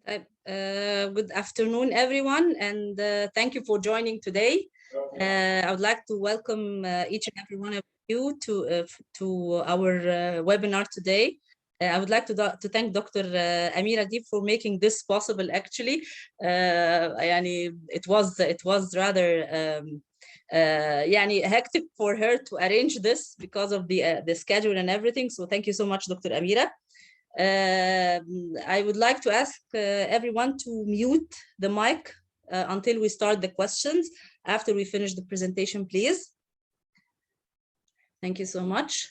Good afternoon, everyone, and thank you for joining today. I would like to welcome each and every one of you to our webinar today. I would like to thank Dr. Amira Deep for making this possible. Actually, it was rather hectic for her to arrange this because of the schedule and everything. So thank you so much, Dr. Amira. I would like to ask everyone to mute the mic until we start the questions. After we finish the presentation, please. Thank you so much.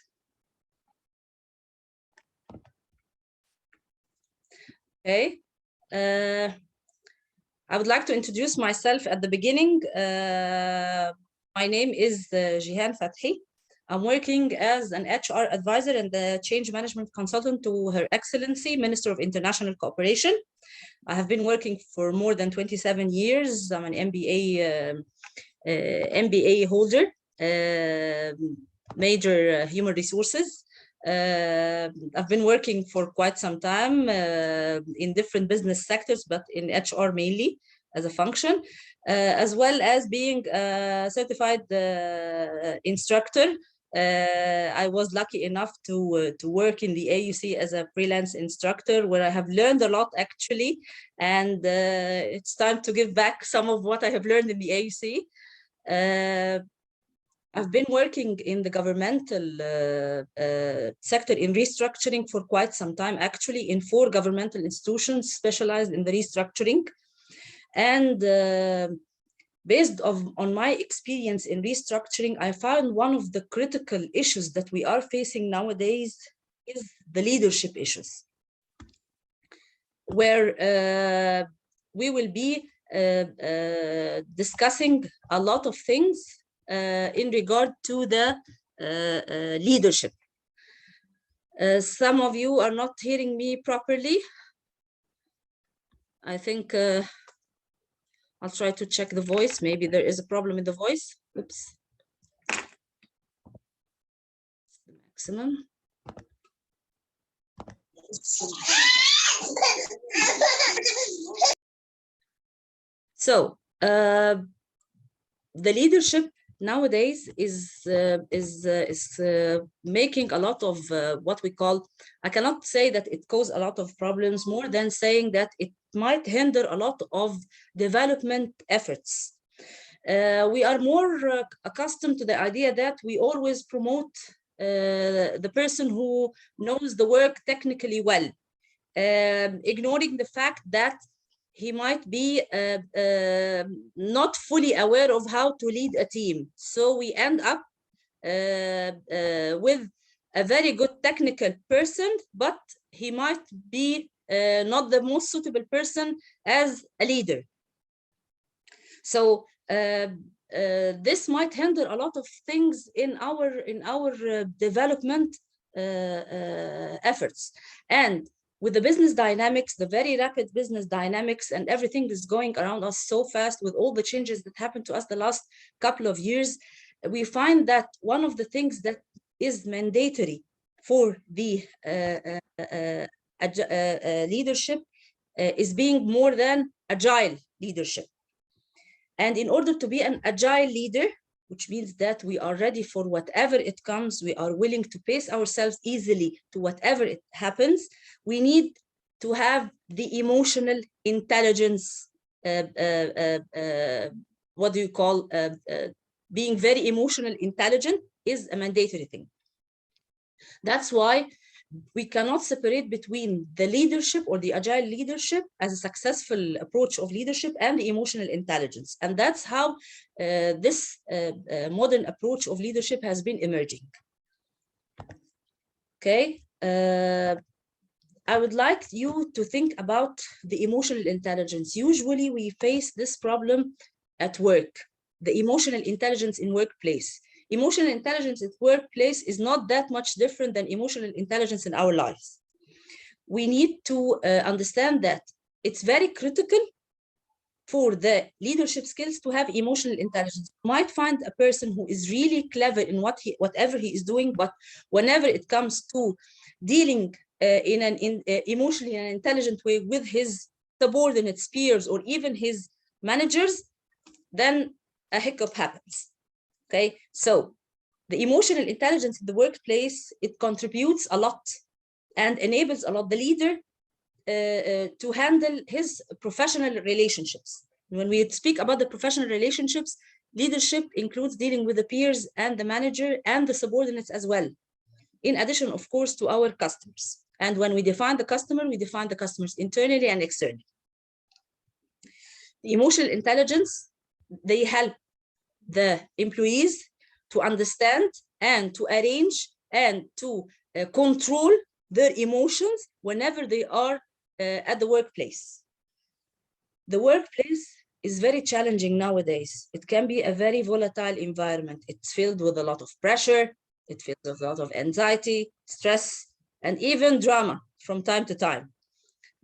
Okay. I would like to introduce myself at the beginning. My name is Jihan Fathi. I'm working as an HR advisor and the change management consultant to Her Excellency, Minister of International Cooperation. I have been working for more than 27 years. I'm an MBA holder, major human resources. I've been working for quite some time in different business sectors, but in HR mainly as a function, as well as being a certified instructor. I was lucky enough to work in the AUC as a freelance instructor, where I have learned a lot actually, and it's time to give back some of what I have learned in the AUC. I've been working in the governmental sector in restructuring for quite some time, actually in 4 governmental institutions specialized in the restructuring. And based on my experience in restructuring, I found one of the critical issues that we are facing nowadays is the leadership issues, where we will be discussing a lot of things in regard to the leadership. Some of you are not hearing me properly. I think I'll try to check the voice. Maybe there is a problem in the voice. Oops. The maximum. So the leadership nowadays is making a lot of what we call, I cannot say that it causes a lot of problems, more than saying that it might hinder a lot of development efforts. We are more accustomed to the idea that we always promote the person who knows the work technically well, ignoring the fact that he might be not fully aware of how to lead a team. So we end up with a very good technical person, but he might be not the most suitable person as a leader. So this might hinder a lot of things in our development efforts. And with the business dynamics, the very rapid business dynamics, and everything is going around us so fast with all the changes that happened to us the last couple of years, we find that one of the things that is mandatory for the leadership is being more than agile leadership. And in order to be an agile leader, which means that we are ready for whatever it comes, we are willing to pace ourselves easily to whatever it happens, we need to have the emotional intelligence, what do you call, being very emotional intelligent is a mandatory thing. That's why we cannot separate between the leadership or the agile leadership as a successful approach of leadership and the emotional intelligence. And that's how this modern approach of leadership has been emerging. Okay. I would like you to think about the emotional intelligence. Usually we face this problem at work, the emotional intelligence in workplace. Emotional intelligence at workplace is not that much different than emotional intelligence in our lives. We need to understand that it's very critical for the leadership skills to have emotional intelligence. You might find a person who is really clever in whatever he is doing, but whenever it comes to dealing in an emotionally and intelligent way with his subordinates, peers, or even his managers, then a hiccup happens. Okay, so the emotional intelligence in the workplace, it contributes a lot and enables a lot the leader to handle his professional relationships. When we speak about the professional relationships, leadership includes dealing with the peers and the manager and the subordinates as well, in addition, of course, to our customers. And when we define the customer, we define the customers internally and externally. The emotional intelligence, they help the employees to understand and to arrange and to control their emotions whenever they are at the workplace. The workplace is very challenging nowadays. It can be a very volatile environment. It's filled with a lot of pressure. It filled with a lot of anxiety, stress, and even drama from time to time.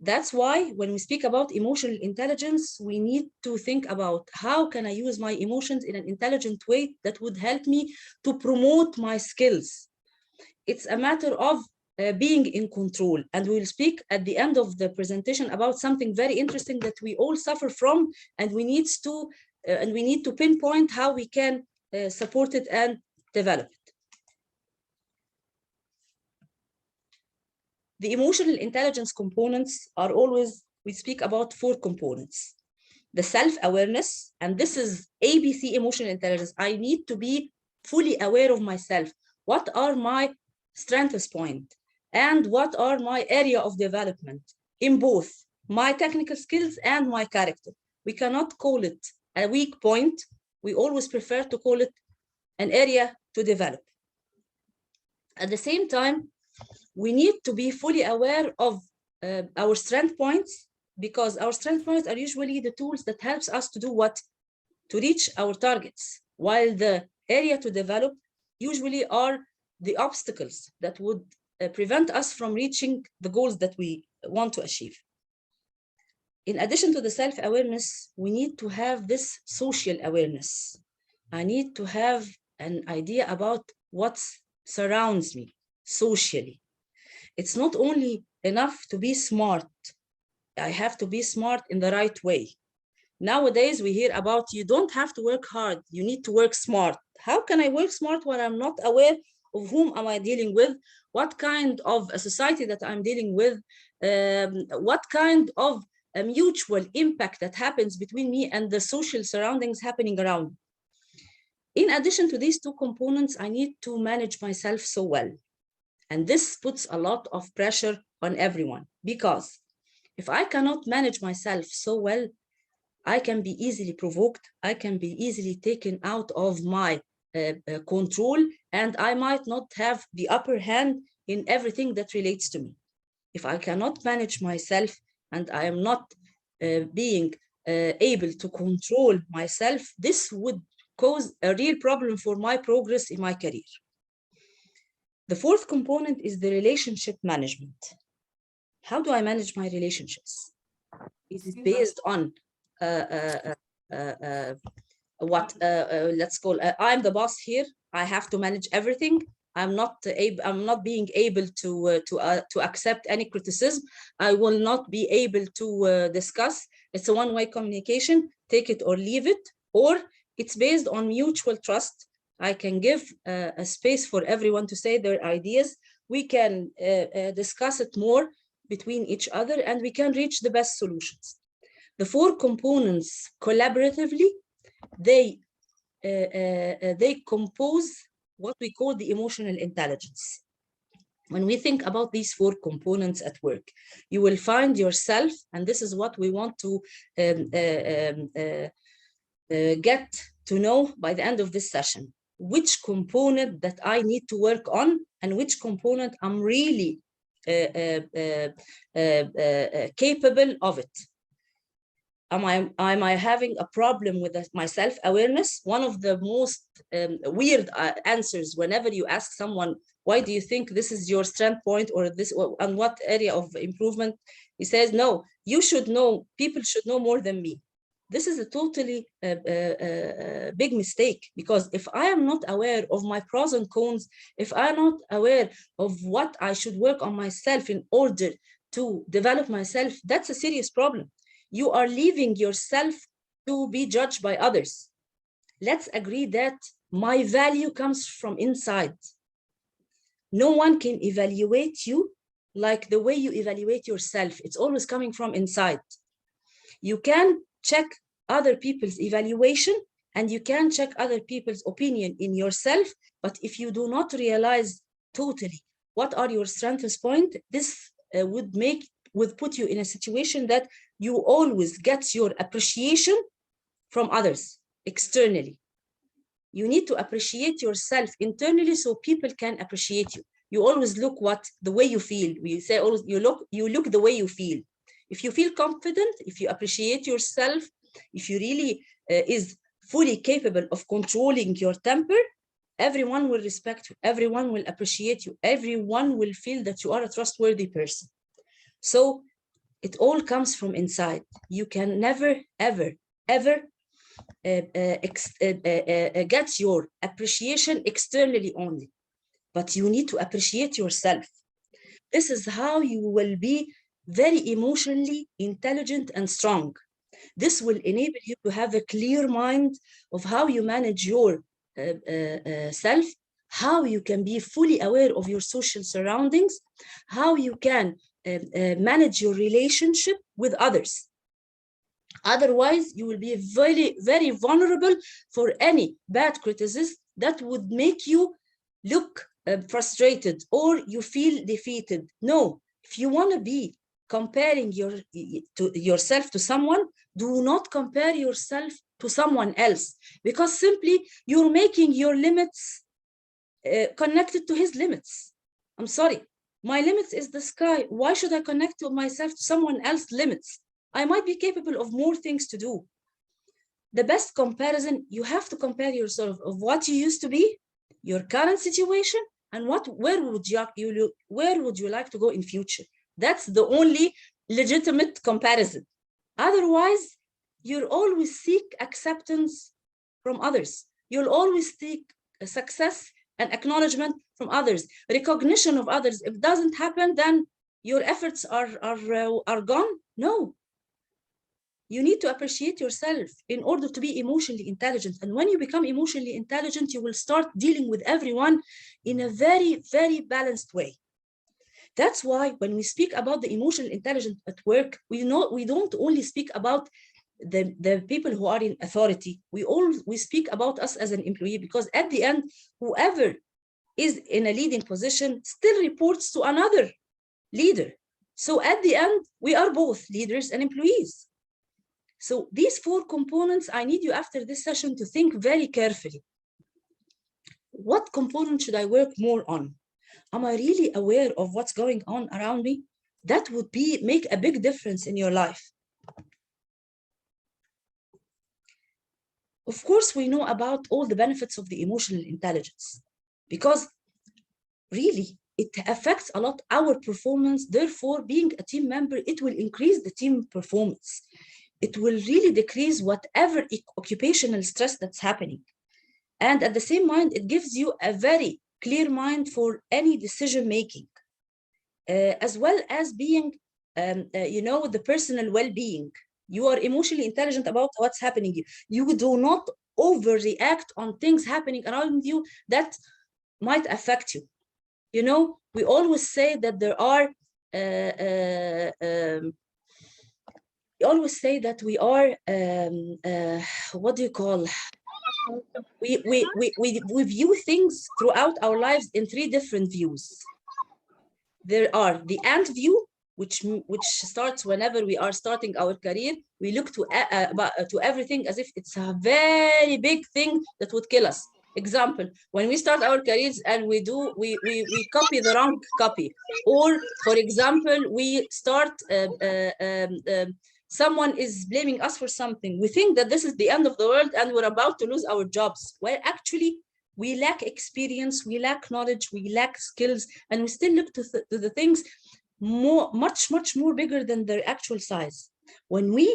That's why when we speak about emotional intelligence, we need to think about how can I use my emotions in an intelligent way that would help me to promote my skills. It's a matter of being in control. And we'll speak at the end of the presentation about something very interesting that we all suffer from, and we need to pinpoint how we can support it and develop it. The emotional intelligence components are always, we speak about 4 components. The self-awareness, and this is ABC emotional intelligence. I need to be fully aware of myself. What are my strengths points? And what are my area of development in both my technical skills and my character? We cannot call it a weak point. We always prefer to call it an area to develop. At the same time, we need to be fully aware of our strength points, because our strength points are usually the tools that helps us to do what? To reach our targets, while the area to develop usually are the obstacles that would prevent us from reaching the goals that we want to achieve. In addition to the self-awareness, we need to have this social awareness. I need to have an idea about what surrounds me socially. It's not only enough to be smart. I have to be smart in the right way. Nowadays, we hear about you don't have to work hard, you need to work smart. How can I work smart when I'm not aware of whom am I dealing with, what kind of a society that I'm dealing with, what kind of a mutual impact that happens between me and the social surroundings happening around. In addition to these 2 components, I need to manage myself so well. And this puts a lot of pressure on everyone, because if I cannot manage myself so well, I can be easily provoked, I can be easily taken out of my control, and I might not have the upper hand in everything that relates to me. If I cannot manage myself and I am not being able to control myself, this would cause a real problem for my progress in my career. The 4th component is the relationship management. How do I manage my relationships? Is it based on let's call I'm the boss here, I have to manage everything, I'm not being able to accept any criticism, I will not be able to discuss, it's a one-way communication, take it or leave it, or it's based on mutual trust. I can give a space for everyone to say their ideas, we can discuss it more between each other, and we can reach the best solutions. The 4 components collaboratively, they compose what we call the emotional intelligence. When we think about these 4 components at work, you will find yourself, and this is what we want to get to know by the end of this session, which component that I need to work on and which component I'm really capable of it. Am I having a problem with my self-awareness? One of the most weird answers whenever you ask someone, why do you think this is your strength point, or this, and what area of improvement? He says, no, you should know, people should know more than me. This is a totally big mistake, because if I am not aware of my pros and cons, if I'm not aware of what I should work on myself in order to develop myself, that's a serious problem. You are leaving yourself to be judged by others. Let's agree that my value comes from inside. No one can evaluate you like the way you evaluate yourself. It's always coming from inside. You can check other people's evaluation and you can check other people's opinion in yourself, but if you do not realize totally what are your strengths point, this would put you in a situation that you always get your appreciation from others externally. You need to appreciate yourself internally so people can appreciate you. You always look the way you feel. We say always you look the way you feel. If you feel confident, if you appreciate yourself, if you really is fully capable of controlling your temper, everyone will respect you, everyone will appreciate you, everyone will feel that you are a trustworthy person. So it all comes from inside. You can never, ever, ever get your appreciation externally only, but you need to appreciate yourself. This is how you will be very emotionally intelligent and strong. This will enable you to have a clear mind of how you manage your self, how you can be fully aware of your social surroundings, how you can manage your relationship with others. Otherwise, you will be very, very vulnerable for any bad criticism that would make you look frustrated or you feel defeated. No, if you want to be comparing yourself to someone, do not compare yourself to someone else, because simply you're making your limits connected to his limits. I'm sorry, my limits is the sky. Why should I connect to myself to someone else's limits? I might be capable of more things to do. The best comparison, you have to compare yourself of what you used to be, your current situation, and where would you like to go in future. That's the only legitimate comparison. Otherwise, you'll always seek acceptance from others. You'll always seek success and acknowledgement from others, recognition of others. If it doesn't happen, then your efforts are gone. No. You need to appreciate yourself in order to be emotionally intelligent. And when you become emotionally intelligent, you will start dealing with everyone in a very, very balanced way. That's why when we speak about the emotional intelligence at work, we don't only speak about the people who are in authority. We speak about us as an employee, because at the end, whoever is in a leading position still reports to another leader. So at the end, we are both leaders and employees. So these 4 components, I need you after this session to think very carefully. What component should I work more on? Am I really aware of what's going on around me? That would make a big difference in your life. Of course, we know about all the benefits of the emotional intelligence, because really it affects a lot our performance. Therefore, being a team member, it will increase the team performance. It will really decrease whatever occupational stress that's happening. And at the same mind, it gives you a very clear mind for any decision making, as well as being, the personal well-being. You are emotionally intelligent about what's happening. You do not overreact on things happening around you that might affect you. We always say that there are, we always say that we are, what do you call? We view things throughout our lives in 3 different views. There are the ant view, which starts whenever we are starting our career. We look to everything as if it's a very big thing that would kill us. Example, when we start our careers and we copy the wrong copy, or for example, we start someone is blaming us for something. We think that this is the end of the world and we're about to lose our jobs, where actually we lack experience, we lack knowledge, we lack skills, and we still look to the things much more bigger than their actual size. When we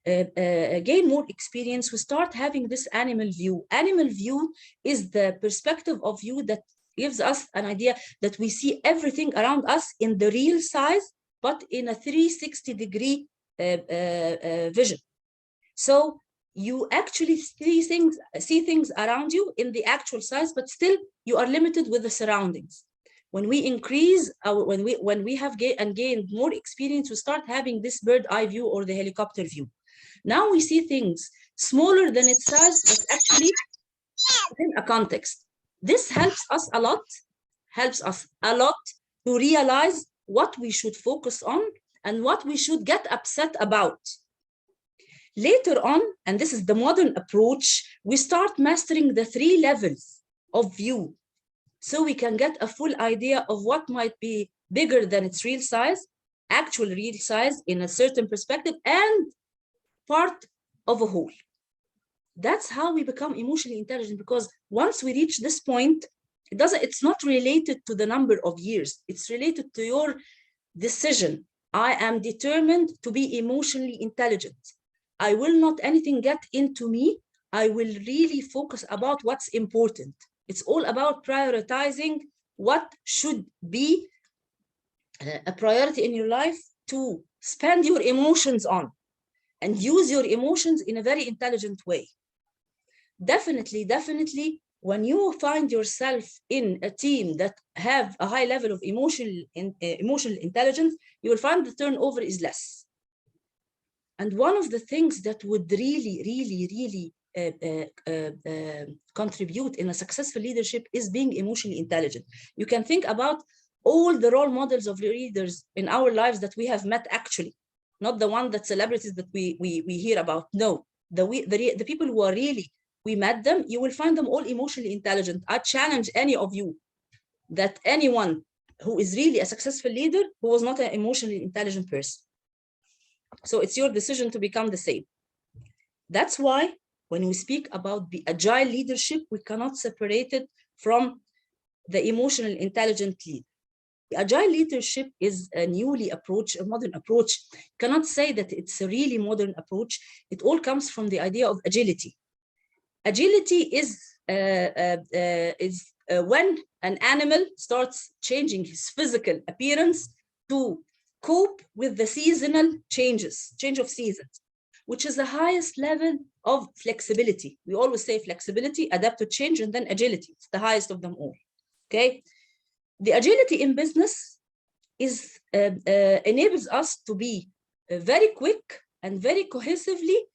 gain more experience, we start having this animal view. Animal view is the perspective of view that gives us an idea that we see everything around us in the real size, but in a 360-degree vision. So you actually see things around you in the actual size, but still you are limited with the surroundings. When we increase our, when we have gained more experience, we start having this bird eye view or the helicopter view. Now we see things smaller than its size, but actually in a context. This helps us a lot to realize what we should focus on and what we should get upset about. Later on, and this is the modern approach, we start mastering the 3 levels of view, so we can get a full idea of what might be bigger than its real size, actual real size in a certain perspective, and part of a whole. That's how we become emotionally intelligent, because once we reach this point, it's not related to the number of years. It's related to your decision. I am determined to be emotionally intelligent. I will not anything get into me. I will really focus about what's important. It's all about prioritizing what should be a priority in your life to spend your emotions on and use your emotions in a very intelligent way. Definitely, when you find yourself in a team that have a high level of emotional intelligence, you will find the turnover is less. And one of the things that would really contribute in a successful leadership is being emotionally intelligent. You can think about all the role models of leaders in our lives that we have met, actually, not the one that celebrities that we hear about. No, the people who are really, we met them, you will find them all emotionally intelligent. I challenge any of you that anyone who is really a successful leader who was not an emotionally intelligent person. So it's your decision to become the same. That's why when we speak about the agile leadership, we cannot separate it from the emotional intelligent lead. The agile leadership is a modern approach. You cannot say that it's a really modern approach. It all comes from the idea of agility. Agility is when an animal starts changing his physical appearance to cope with the seasonal change of seasons, which is the highest level of flexibility. We always say flexibility, adapt to change, and then agility. It's the highest of them all. Okay, the agility in business is enables us to be very quick and very cohesively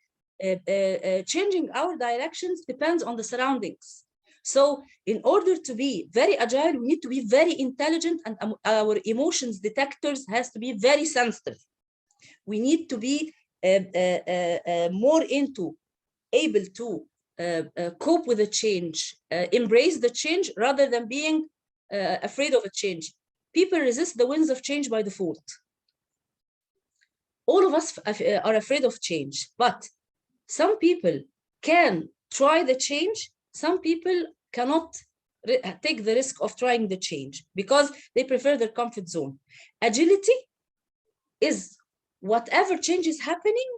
changing our directions depends on the surroundings. So in order to be very agile, we need to be very intelligent, and our emotions detectors has to be very sensitive. We need to be more able to cope with the change, embrace the change rather than being afraid of a change. People resist the winds of change by default. All of us are afraid of change, but some people can try the change. Some people cannot take the risk of trying the change because they prefer their comfort zone. Agility is whatever change is happening,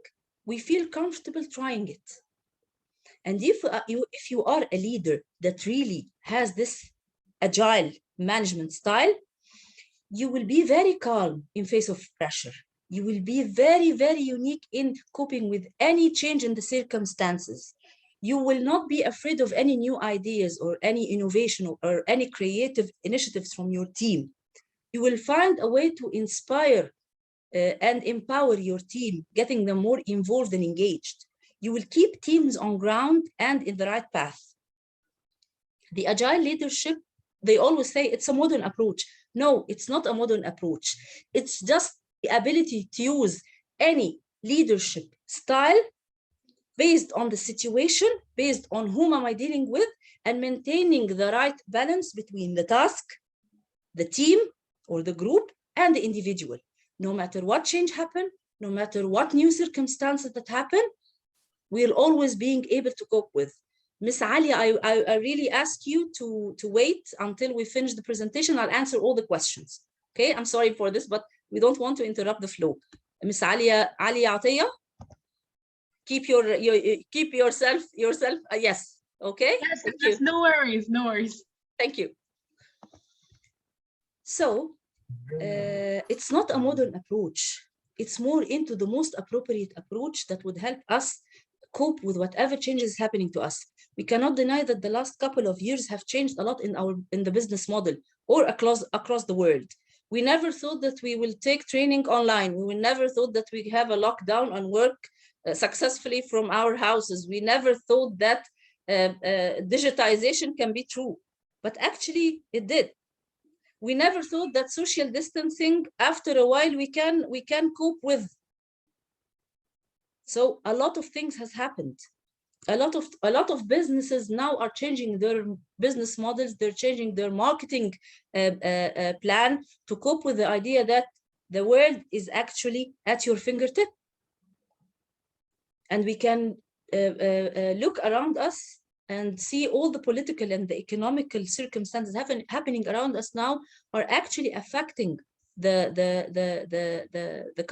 we feel comfortable trying it. And if you are a leader that really has this agile management style, you will be very calm in face of pressure. You will be very, very unique in coping with any change in the circumstances. You will not be afraid of any new ideas or any innovation or any creative initiatives from your team. You will find a way to inspire and empower your team, getting them more involved and engaged. You will keep teams on ground and in the right path. The agile leadership, they always say it's a modern approach. No, it's not a modern approach. It's just the ability to use any leadership style based on the situation, based on whom am I dealing with, and maintaining the right balance between the task, the team or the group, and the individual. No matter what change happen, no matter what new circumstances that happen, we'll always being able to cope with. Miss Ali, I really ask you to wait until we finish the presentation. I'll answer all the questions. Okay, I'm sorry for this, but we don't want to interrupt the flow. Miss Ali Atiya, keep yourself. Yes. Okay. Yes, yes, no worries, no worries. Thank you. So it's not a modern approach. it's more into the most appropriate approach that would help us cope with whatever change is happening to us. We cannot deny that the last couple of years have changed a lot in the business model or across the world. We never thought that we will take training online. We never thought that we have a lockdown and work successfully from our houses. We never thought that digitization can be true, but actually it did. We never thought that social distancing, after a while, we can cope with. So a lot of things has happened. A lot of businesses now are changing their business models. They're changing their marketing plan to cope with the idea that the world is actually at your fingertip, and we can look around us and see all the political and the economical circumstances happening around us now are actually affecting the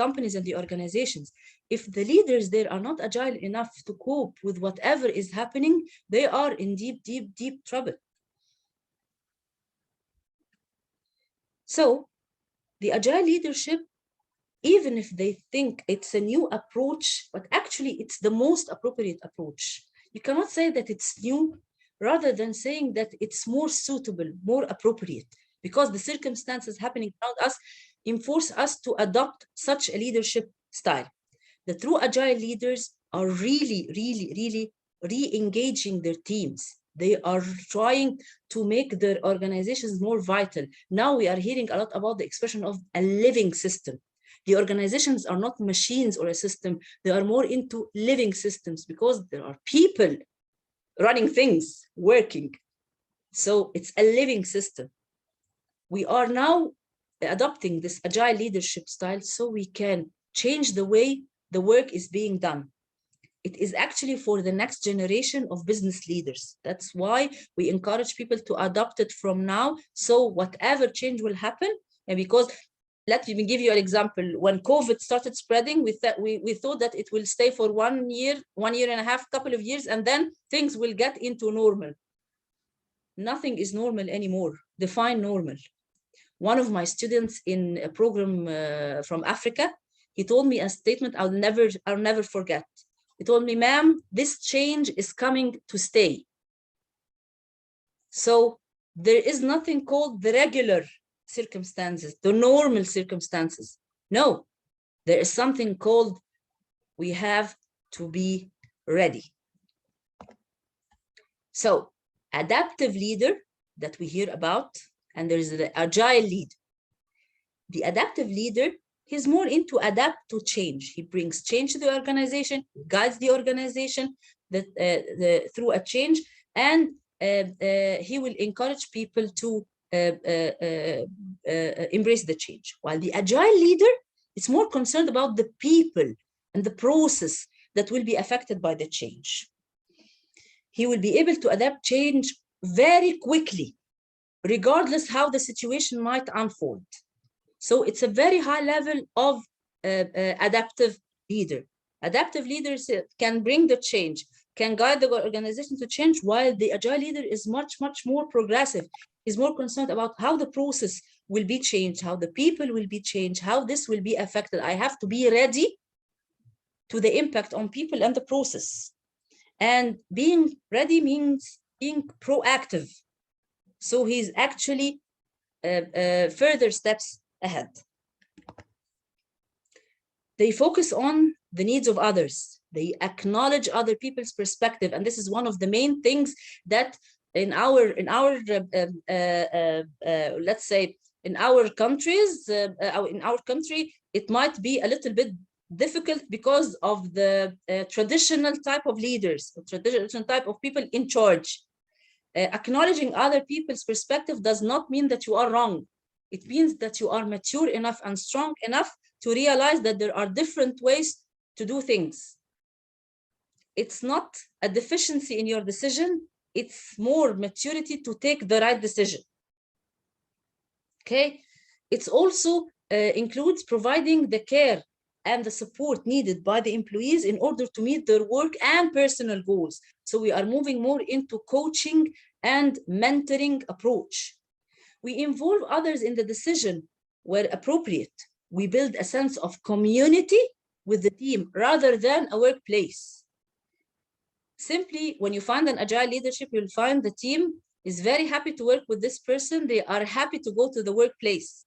companies and the organizations. If the leaders there are not agile enough to cope with whatever is happening, they are in deep trouble. So the agile leadership, even if they think it's a new approach, but actually it's the most appropriate approach. You cannot say that it's new, rather than saying that it's more suitable, more appropriate, because the circumstances happening around us enforce us to adopt such a leadership style. The true agile leaders are really re-engaging their teams. They are trying to make their organizations more vital. Now we are hearing a lot about the expression of a living system. The organizations are not machines or a system. They are more into living systems because there are people running things, working. So it's a living system. We are now adopting this agile leadership style so we can change the way the work is being done. It is actually for the next generation of business leaders. That's why we encourage people to adopt it from now. So whatever change will happen, and because let me give you an example. When COVID started spreading, we thought that it will stay for 1 year, 1 year and a half, couple of years, and then things will get into normal. Nothing is normal anymore. Define normal. One of my students in a program from Africa, he told me a statement I'll never forget. He told me, ma'am, this change is coming to stay. So there is nothing called the regular circumstances, the normal circumstances. No, there is something called we have to be ready. So adaptive leader that we hear about, and there is the agile leader. The adaptive leader, he's more into adapt to change. He brings change to the organization, guides the organization through a change, and he will encourage people to embrace the change. While the agile leader is more concerned about the people and the process that will be affected by the change. He will be able to adapt change very quickly, regardless how the situation might unfold. So it's a very high level of adaptive leader. Adaptive leaders can bring the change, can guide the organization to change, while the agile leader is much more progressive. He's more concerned about how the process will be changed, how the people will be changed, how this will be affected. I have to be ready to the impact on people and the process. And being ready means being proactive. So he's actually further steps ahead. They focus on the needs of others. They acknowledge other people's perspective, and this is one of the main things that in our let's say in our countries, in our country, it might be a little bit difficult because of the traditional type of leaders, traditional type of people in charge. Acknowledging other people's perspective does not mean that you are wrong. It means that you are mature enough and strong enough to realize that there are different ways to do things. It's not a deficiency in your decision. It's more maturity to take the right decision. Okay. It's also includes providing the care and the support needed by the employees in order to meet their work and personal goals. So we are moving more into coaching and mentoring approach. We involve others in the decision where appropriate. We build a sense of community with the team rather than a workplace. Simply, when you find an agile leadership, you'll find the team is very happy to work with this person. They are happy to go to the workplace.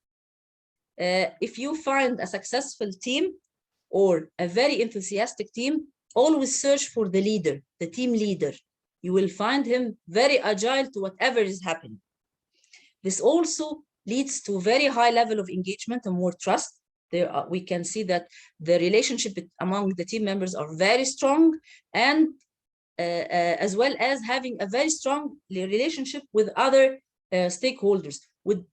If you find a successful team or a very enthusiastic team, always search for the leader, the team leader. You will find him very agile to whatever is happening. This also leads to very high level of engagement and more trust. We can see that the relationship among the team members are very strong, and as well as having a very strong relationship with other stakeholders,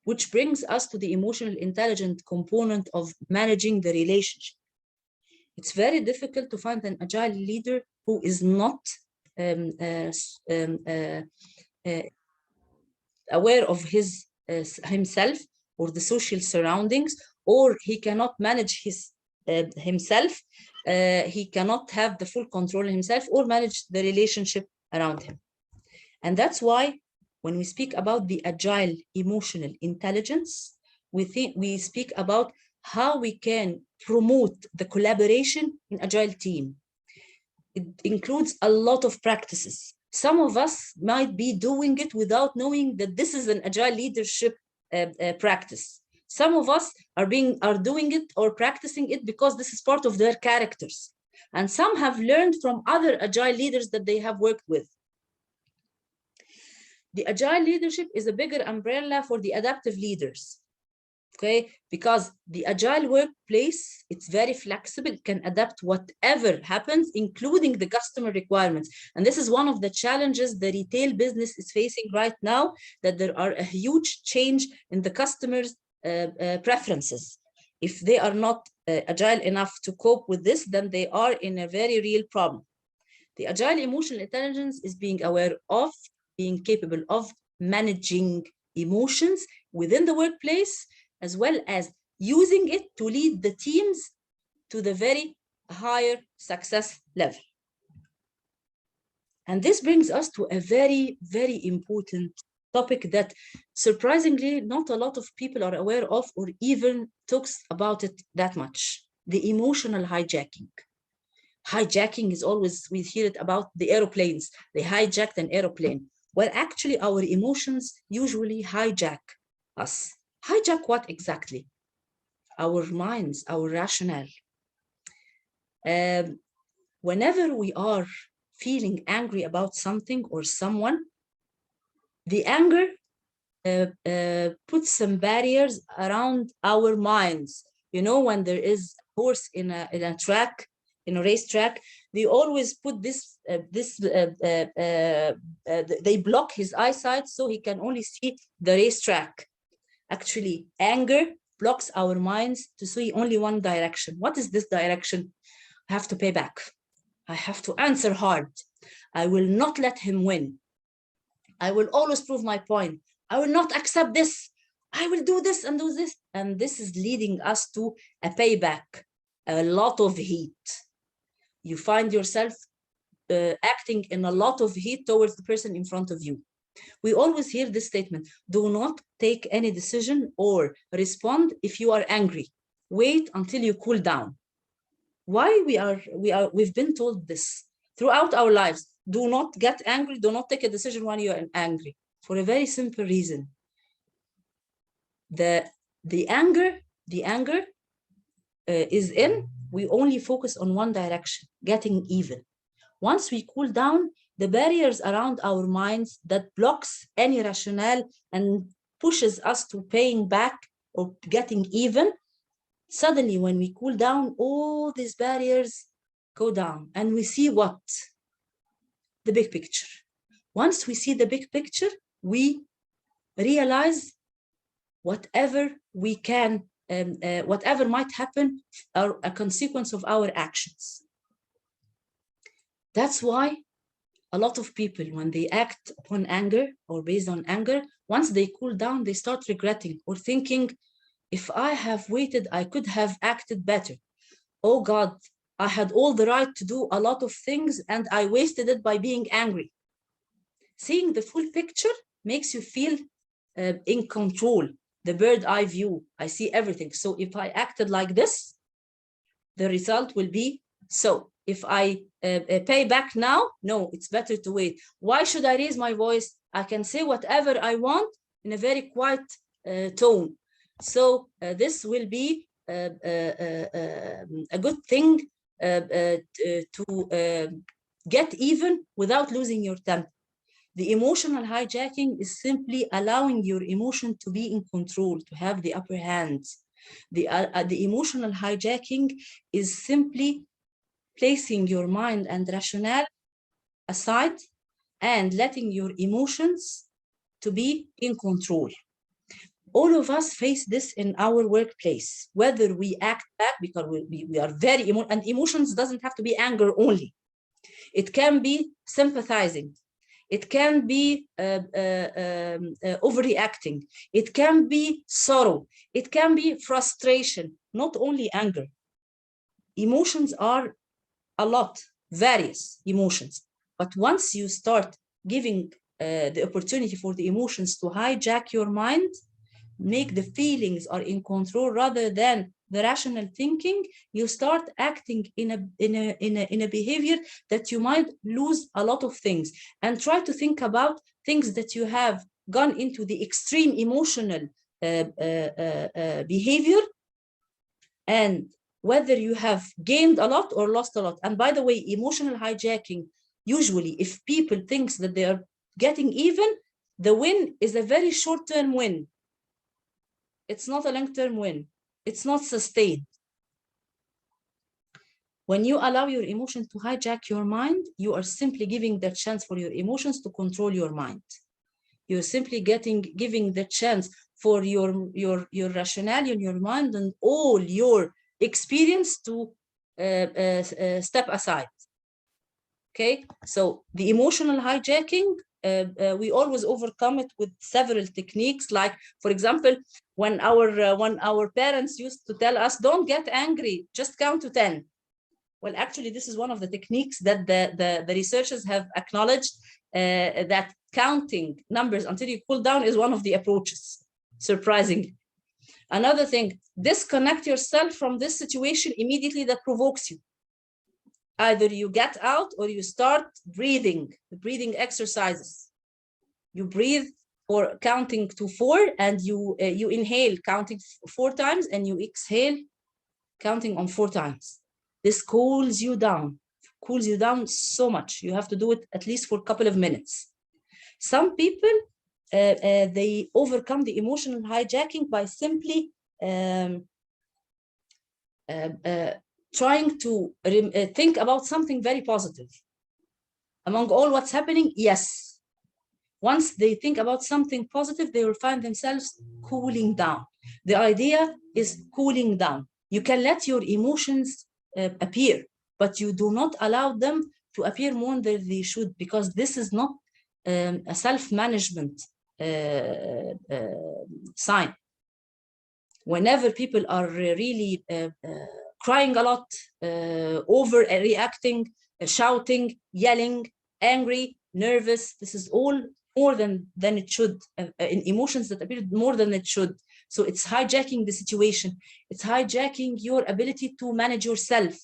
which brings us to the emotional intelligence component of managing the relationship. It's very difficult to find an agile leader who is not aware of himself or the social surroundings, or he cannot manage himself. He cannot have the full control himself or manage the relationship around him. And that's why when we speak about the agile emotional intelligence, we speak about how we can promote the collaboration in agile team. It includes a lot of practices. Some of us might be doing it without knowing that this is an agile leadership practice. Some of us are doing it or practicing it because this is part of their characters. And some have learned from other agile leaders that they have worked with. The agile leadership is a bigger umbrella for the adaptive leaders. Okay, because the agile workplace, it's very flexible, it can adapt whatever happens, including the customer requirements. And this is one of the challenges the retail business is facing right now, that there are a huge change in the customers' preferences. If they are not agile enough to cope with this, then they are in a very real problem. The agile emotional intelligence is being aware of, being capable of managing emotions within the workplace, as well as using it to lead the teams to the very higher success level. And this brings us to a very, very important topic that surprisingly not a lot of people are aware of or even talks about it that much: the emotional hijacking. Hijacking is always, we hear it about the airplanes. They hijacked an airplane. Well, actually, our emotions usually hijack us. Hijack what exactly? Our minds, our rationale. Whenever we are feeling angry about something or someone, the anger puts some barriers around our minds. You know, when there is a horse in a track, in a racetrack, they always put they block his eyesight so he can only see the racetrack. Actually, anger blocks our minds to see only one direction. What is this direction? I have to pay back. I have to answer hard. I will not let him win. I will always prove my point. I will not accept this. I will do this and do this. And this is leading us to a payback, a lot of heat. You find yourself acting in a lot of heat towards the person in front of you. We always hear this statement: do not take any decision or respond if you are angry. Wait until you cool down. Why we've been told this throughout our lives? Do not get angry, do not take a decision when you are angry, for a very simple reason. The anger is in, we only focus on one direction, getting even. Once we cool down, the barriers around our minds that blocks any rationale and pushes us to paying back or getting even, suddenly when we cool down, all these barriers go down and we see what? The big picture. Once we see the big picture, we realize whatever we can, whatever might happen are a consequence of our actions. That's why a lot of people, when they act upon anger or based on anger, once they cool down, they start regretting or thinking, if I have waited, I could have acted better. Oh God, I had all the right to do a lot of things and I wasted it by being angry. Seeing the full picture makes you feel in control. the bird eye view. I see everything. So if I acted like this, the result will be so. If I pay back now, no, it's better to wait. Why should I raise my voice? I can say whatever I want in a very quiet tone. So this will be a good thing to get even without losing your temper. The emotional hijacking is simply allowing your emotion to be in control, to have the upper hand. The emotional hijacking is simply placing your mind and rationale aside and letting your emotions to be in control. All of us face this in our workplace, whether we act back because we are very and emotions doesn't have to be anger only. It can be sympathizing. It can be overreacting. It can be sorrow. It can be frustration, not only anger. Emotions are a lot, various emotions. But once you start giving the opportunity for the emotions to hijack your mind, make the feelings are in control rather than the rational thinking, you start acting in a behavior that you might lose a lot of things. And try to think about things that you have gone into the extreme emotional behavior, and whether you have gained a lot or lost a lot. And by the way, emotional hijacking, usually if people think that they are getting even, the win is a very short-term win. It's not a long-term win. It's not sustained. When you allow your emotion to hijack your mind, you are simply giving the chance for your emotions to control your mind. You're simply giving the chance for your rationale in your mind and all your experience to step aside. Okay, so the emotional hijacking, we always overcome it with several techniques. Like, for example, when our parents used to tell us, don't get angry, just count to 10. Well, actually, this is one of the techniques that the researchers have acknowledged, that counting numbers until you cool down is one of the approaches, surprisingly. Another thing, disconnect yourself from this situation immediately that provokes you. Either you get out or you start breathing exercises. You breathe for counting to 4, and you inhale counting 4 times, and you exhale counting on 4 times. This cools you down so much. You have to do it at least for a couple of minutes. Some people, they overcome the emotional hijacking by simply trying to think about something very positive. Among all what's happening, yes. Once they think about something positive, they will find themselves cooling down. The idea is cooling down. You can let your emotions appear, but you do not allow them to appear more than they should, because this is not a self-management sign. Whenever people are really crying a lot, overreacting, shouting, yelling, angry, nervous, this is all more than it should, in emotions that appear more than it should. So it's hijacking the situation. It's hijacking your ability to manage yourself.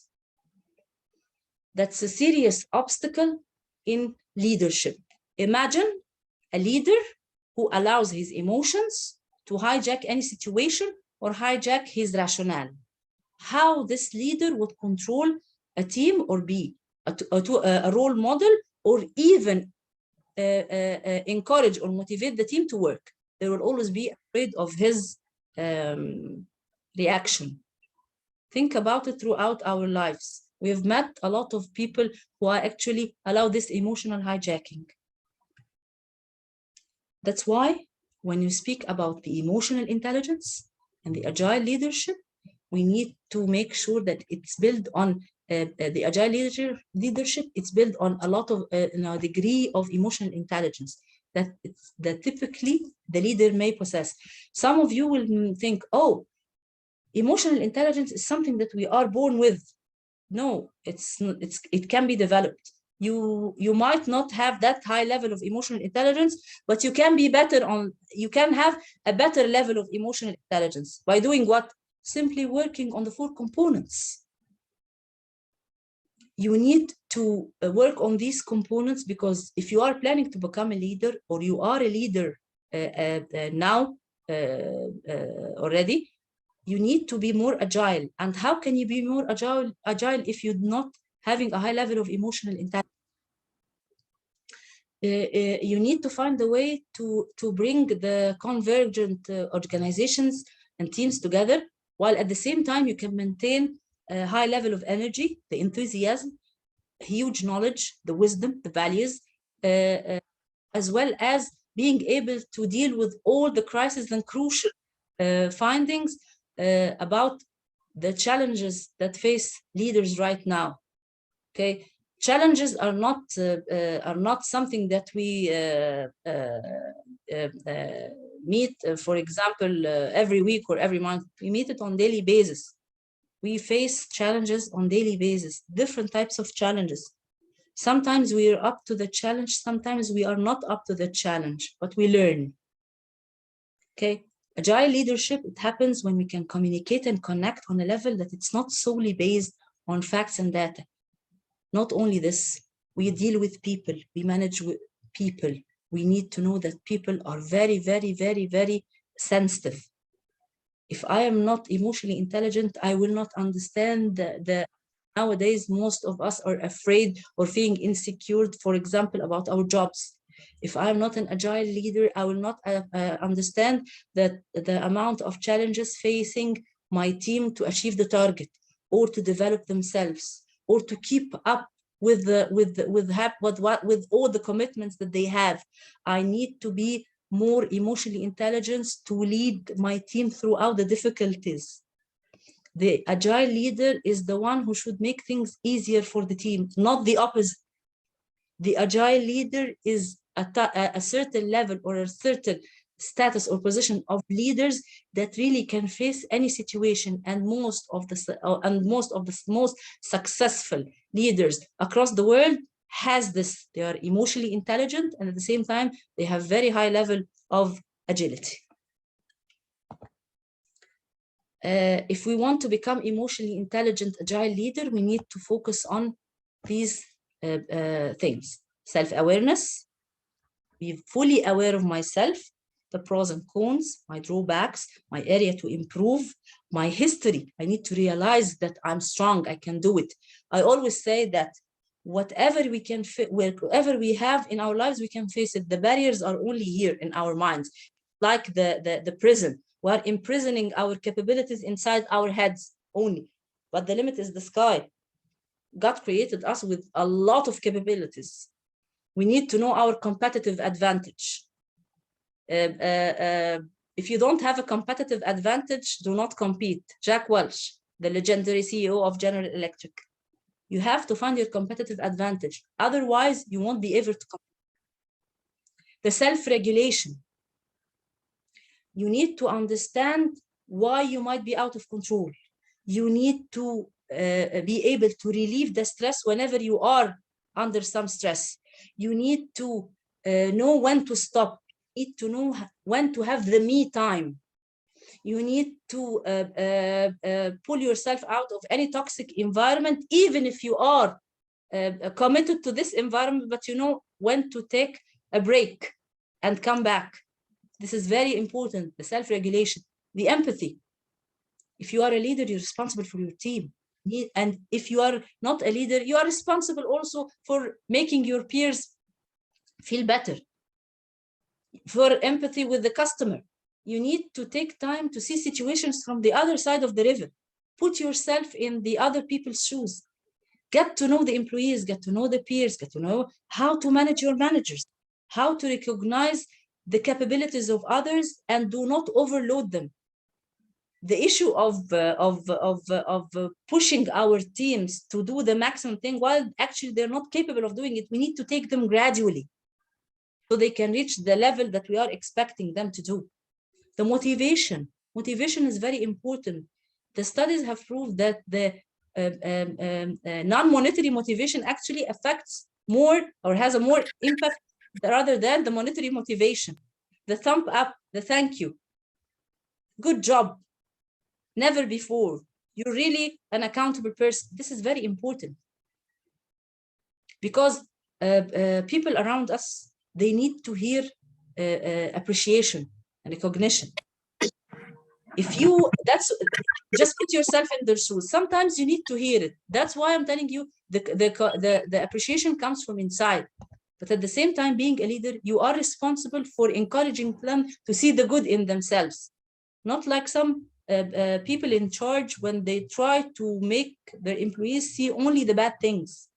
That's a serious obstacle in leadership. Imagine a leader who allows his emotions to hijack any situation or hijack his rationale. How this leader would control a team or be a role model, or even encourage or motivate the team to work. They will always be afraid of his reaction. Think about it throughout our lives. We have met a lot of people who are actually allow this emotional hijacking. That's why when you speak about the emotional intelligence and the agile leadership, we need to make sure that it's built on the agile leadership. It's built on a lot of degree of emotional intelligence that typically the leader may possess. Some of you will think, oh, emotional intelligence is something that we are born with. No, it can be developed. You might not have that high level of emotional intelligence, but you can be better on, you can have a better level of emotional intelligence by doing what? Simply working on the 4 components. You need to work on these components, because if you are planning to become a leader, or you are a leader now already, you need to be more agile. And how can you be more agile if you're not having a high level of emotional intelligence? You need to find a way to bring the convergent organizations and teams together, while at the same time you can maintain a high level of energy, the enthusiasm, huge knowledge, the wisdom, the values, as well as being able to deal with all the crises and crucial findings about the challenges that face leaders right now. Okay, challenges are not something that we meet, for example, every week or every month. We meet it on daily basis. We face challenges on daily basis, different types of challenges. Sometimes we are up to the challenge, sometimes we are not up to the challenge, but we learn. Okay, agile leadership, it happens when we can communicate and connect on a level that it's not solely based on facts and data. Not only this, we deal with people, we manage with people. We need to know that people are very, very, very, very sensitive. If I am not emotionally intelligent, I will not understand nowadays, most of us are afraid or feeling insecure, for example, about our jobs. If I am not an agile leader, I will not understand that the amount of challenges facing my team to achieve the target, or to develop themselves, or to keep up with all the commitments that they have. I need to be more emotionally intelligent to lead my team throughout the difficulties. The agile leader is the one who should make things easier for the team, not the opposite. The agile leader is a certain level or a certain status or position of leaders that really can face any situation, and most of the most successful leaders across the world has this. They are emotionally intelligent, and at the same time they have very high level of agility. If we want to become emotionally intelligent agile leader, we need to focus on these things. Self-awareness, be fully aware of myself, the pros and cons, my drawbacks, my area to improve, my history. I need to realize that I'm strong, I can do it. I always say that whatever we can, wherever we have in our lives, we can face it. The barriers are only here in our minds, like the prison. We are imprisoning our capabilities inside our heads only, but the limit is the sky. God created us with a lot of capabilities. We need to know our competitive advantage. If you don't have a competitive advantage, do not compete. Jack Welch, the legendary CEO of General Electric. You have to find your competitive advantage. Otherwise, you won't be able to compete. The self-regulation. You need to understand why you might be out of control. You need to be able to relieve the stress whenever you are under some stress. You need to know when to stop. You need to know when to have the me time. You need to pull yourself out of any toxic environment, even if you are committed to this environment, but you know when to take a break and come back. This is very important, the self-regulation, the empathy. If you are a leader, you're responsible for your team. And if you are not a leader, you are responsible also for making your peers feel better. For empathy with the customer, you need to take time to see situations from the other side of the river. Put yourself in the other people's shoes. Get to know the employees, get to know the peers, get to know how to manage your managers, how to recognize the capabilities of others and do not overload them. The issue of pushing our teams to do the maximum thing while actually they're not capable of doing it, we need to take them gradually so they can reach the level that we are expecting them to do. The motivation is very important. The studies have proved that the non-monetary motivation actually affects more or has a more impact rather than the monetary motivation, the thumb up, the thank you, good job, never before, you're really an accountable person. This is very important because people around us, they need to hear appreciation and recognition. If you, that's, just put yourself in their shoes. Sometimes you need to hear it. That's why I'm telling you the appreciation comes from inside. But at the same time, being a leader, you are responsible for encouraging them to see the good in themselves. Not like some people in charge when they try to make their employees see only the bad things.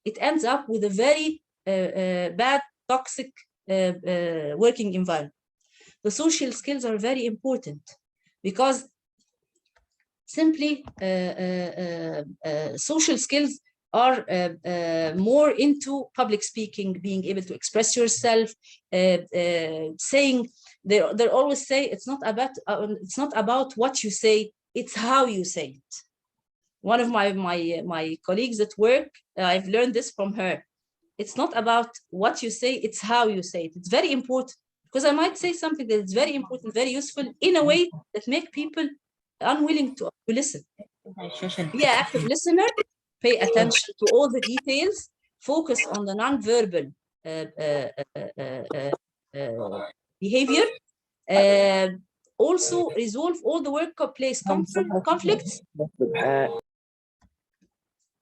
It ends up with a very bad, toxic working environment. The social skills are very important because simply social skills are more into public speaking, being able to express yourself, saying, they always say it's not about what you say, it's how you say it. One of my colleagues at work, I've learned this from her. It's not about what you say, it's how you say it. It's very important because I might say something that is very important, very useful in a way that make people unwilling to listen. Be an active listener, pay attention to all the details, focus on the non-verbal behavior. Also resolve all the workplace conflicts.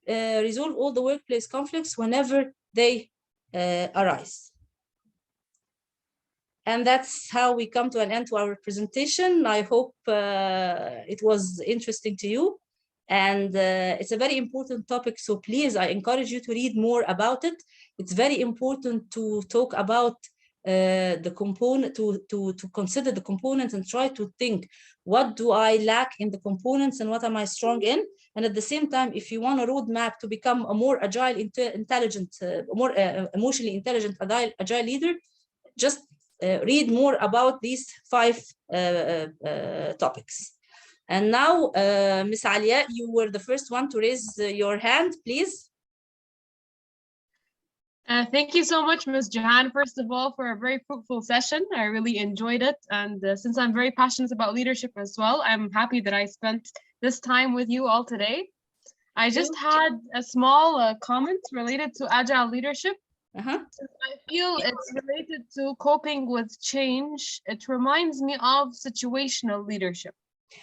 Resolve all the workplace conflicts whenever they arise. And that's how we come to an end to our presentation. I hope it was interesting to you. And it's a very important topic. So please, I encourage you to read more about it. It's very important to talk about the component, to consider the components and try to think, what do I lack in the components and what am I strong in? And at the same time, if you want a roadmap to become a more agile, intelligent, more emotionally intelligent, agile leader, just read more about these 5 topics. And now, Ms. Alia, you were the first one to raise your hand, please. Thank you so much, Ms. Jahan, first of all, for a very fruitful session. I really enjoyed it. And since I'm very passionate about leadership as well, I'm happy that I spent this time with you all today. I just had a small comment related to agile leadership. I feel it's related to coping with change. It reminds me of situational leadership.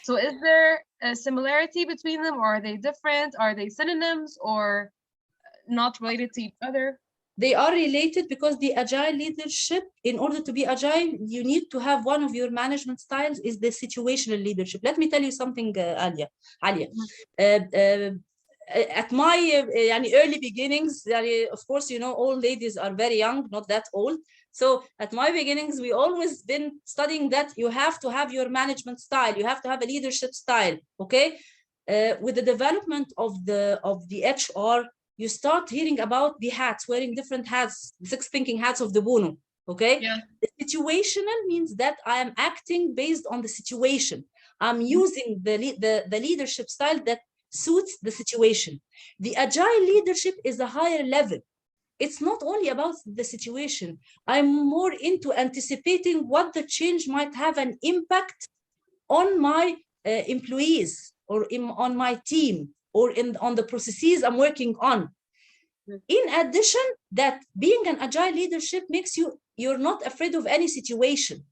So is there a similarity between them, or are they different? Are they synonyms or not related to each other? They are related because the agile leadership, in order to be agile, you need to have one of your management styles is the situational leadership. Let me tell you something, Alia. At my early beginnings, of course, all ladies are very young, not that old. So at my beginnings, we always been studying that you have to have your management style, you have to have a leadership style. Okay, with the development of the HR, you start hearing about the hats, wearing different hats, 6 pinking hats of the Bono. Okay, yeah. The situational means that I am acting based on the situation. I'm using the leadership style that suits the situation. The agile leadership is a higher level. It's not only about the situation. I'm more into anticipating what the change might have an impact on my employees or on my team or on the processes I'm working on. In addition, that being an agile leadership makes you're not afraid of any situation.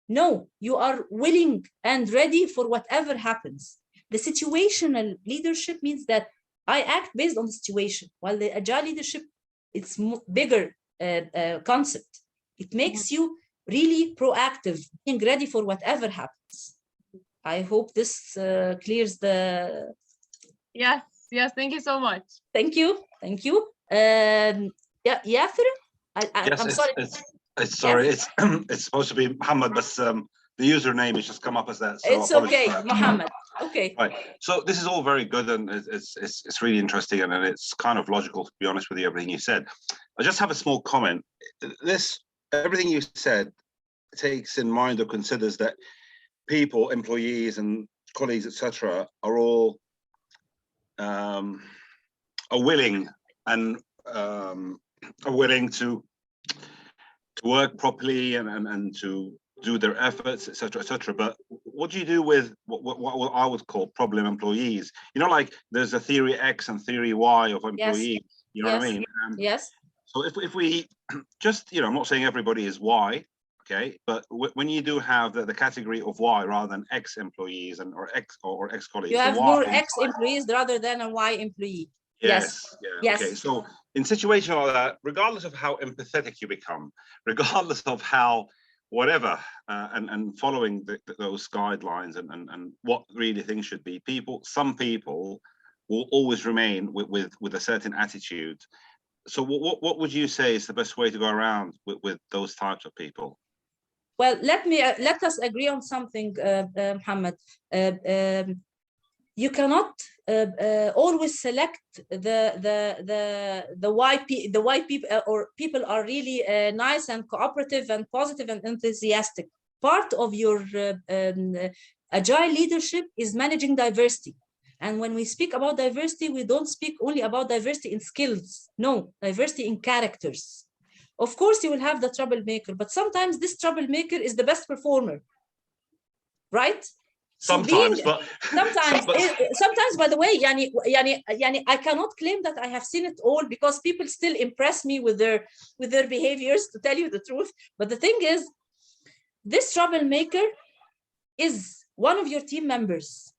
No, you are willing and ready for whatever happens. The situational leadership means that I act based on the situation, while the agile leadership, it's bigger concept. It makes you really proactive, being ready for whatever happens. I hope this clears the... Yes, thank you so much. Thank you. Yeah, Yasser? I'm sorry. Sorry, yes. It's supposed to be Muhammad, but the username has just come up as that. So it's okay, Muhammad. Okay. Right. So this is all very good, and it's really interesting, and it's kind of logical, to be honest with you, everything you said. I just have a small comment. Everything you said takes in mind or considers that people, employees, and colleagues, etc., are all are willing and are willing to work properly and to do their efforts, etc., etc. But what do you do with what I would call problem employees? You know, like there's a theory X and theory Y of employees. Yes. You know Yes. what I mean? Yes. So if we just, you know, I'm not saying everybody is Y, okay, but when you do have the category of Y rather than X employees or X colleagues, You have more X employees rather than a Y employee. Yes. Yeah. Yes. Okay. So in situations like that, regardless of how empathetic you become, regardless of how whatever, and following those guidelines and what really things should be, some people will always remain with a certain attitude. So what would you say is the best way to go around with those types of people? Well, let us agree on something, Muhammad. You cannot always select the why people or people are really nice and cooperative and positive and enthusiastic. Part of your agile leadership is managing diversity. And when we speak about diversity, we don't speak only about diversity in skills. No, diversity in characters. Of course, you will have the troublemaker, but sometimes this troublemaker is the best performer, right? Sometimes, sometimes, by the way, I cannot claim that I have seen it all, because people still impress me with their behaviors, to tell you the truth. But the thing is, this troublemaker is one of your team members.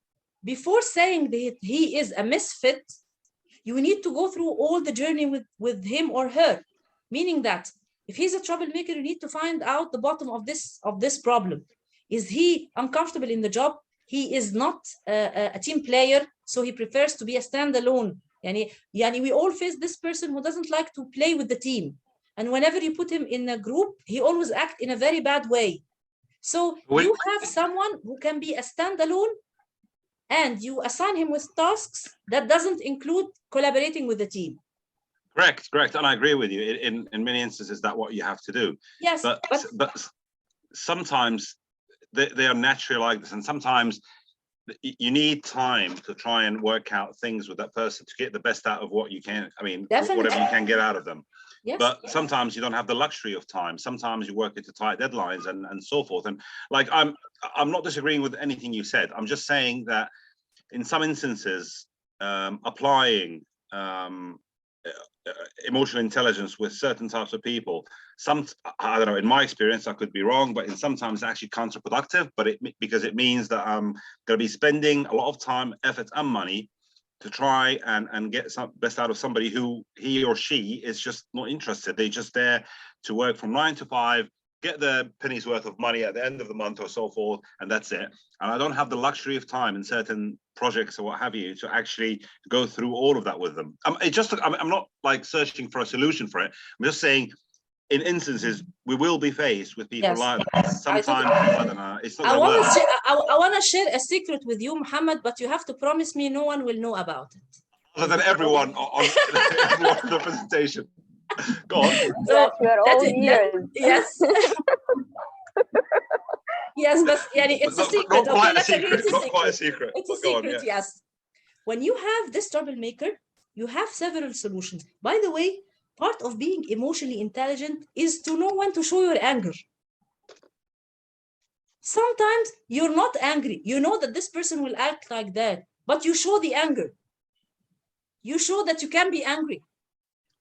Before saying that he is a misfit, you need to go through all the journey with him or her. Meaning that if he's a troublemaker, you need to find out the bottom of this problem. Is he uncomfortable in the job? He is not a team player, so he prefers to be a standalone. We all face this person who doesn't like to play with the team. And whenever you put him in a group, he always acts in a very bad way. So you have someone who can be a standalone, and you assign him with tasks that doesn't include collaborating with the team. Correct. And I agree with you. In many instances, that's what you have to do. Yes, but sometimes they are naturally like this, and sometimes you need time to try and work out things with that person to get the best out of what you can. I mean, definitely. Whatever you can get out of them. Yes. But sometimes you don't have the luxury of time. Sometimes you work into tight deadlines and so forth. And like, I'm not disagreeing with anything you said. I'm just saying that in some instances, applying emotional intelligence with certain types of people, I don't know, in my experience, I could be wrong, but in sometimes it's actually counterproductive, because it means that I'm going to be spending a lot of time, effort, and money to try and get some best out of somebody who he or she is just not interested. They're just there to work from 9 to 5, get the penny's worth of money at the end of the month or so forth, and that's it. And I don't have the luxury of time in certain projects or what have you to actually go through all of that with them. I'm not like searching for a solution for it. I'm just saying, in instances, we will be faced with people like that. Sometimes, I don't know, it's not gonna work. I want to share a secret with you, Muhammad, but you have to promise me no one will know about it. Other than everyone on the presentation. Go on. Yes, we're all ears. Yes. Yes, but it's a secret. Not quite Okay, a secret. Not quite a secret. It's a secret, yes. When you have this troublemaker, you have several solutions. By the way, part of being emotionally intelligent is to know when to show your anger. Sometimes you're not angry. You know that this person will act like that, but you show the anger. You show that you can be angry.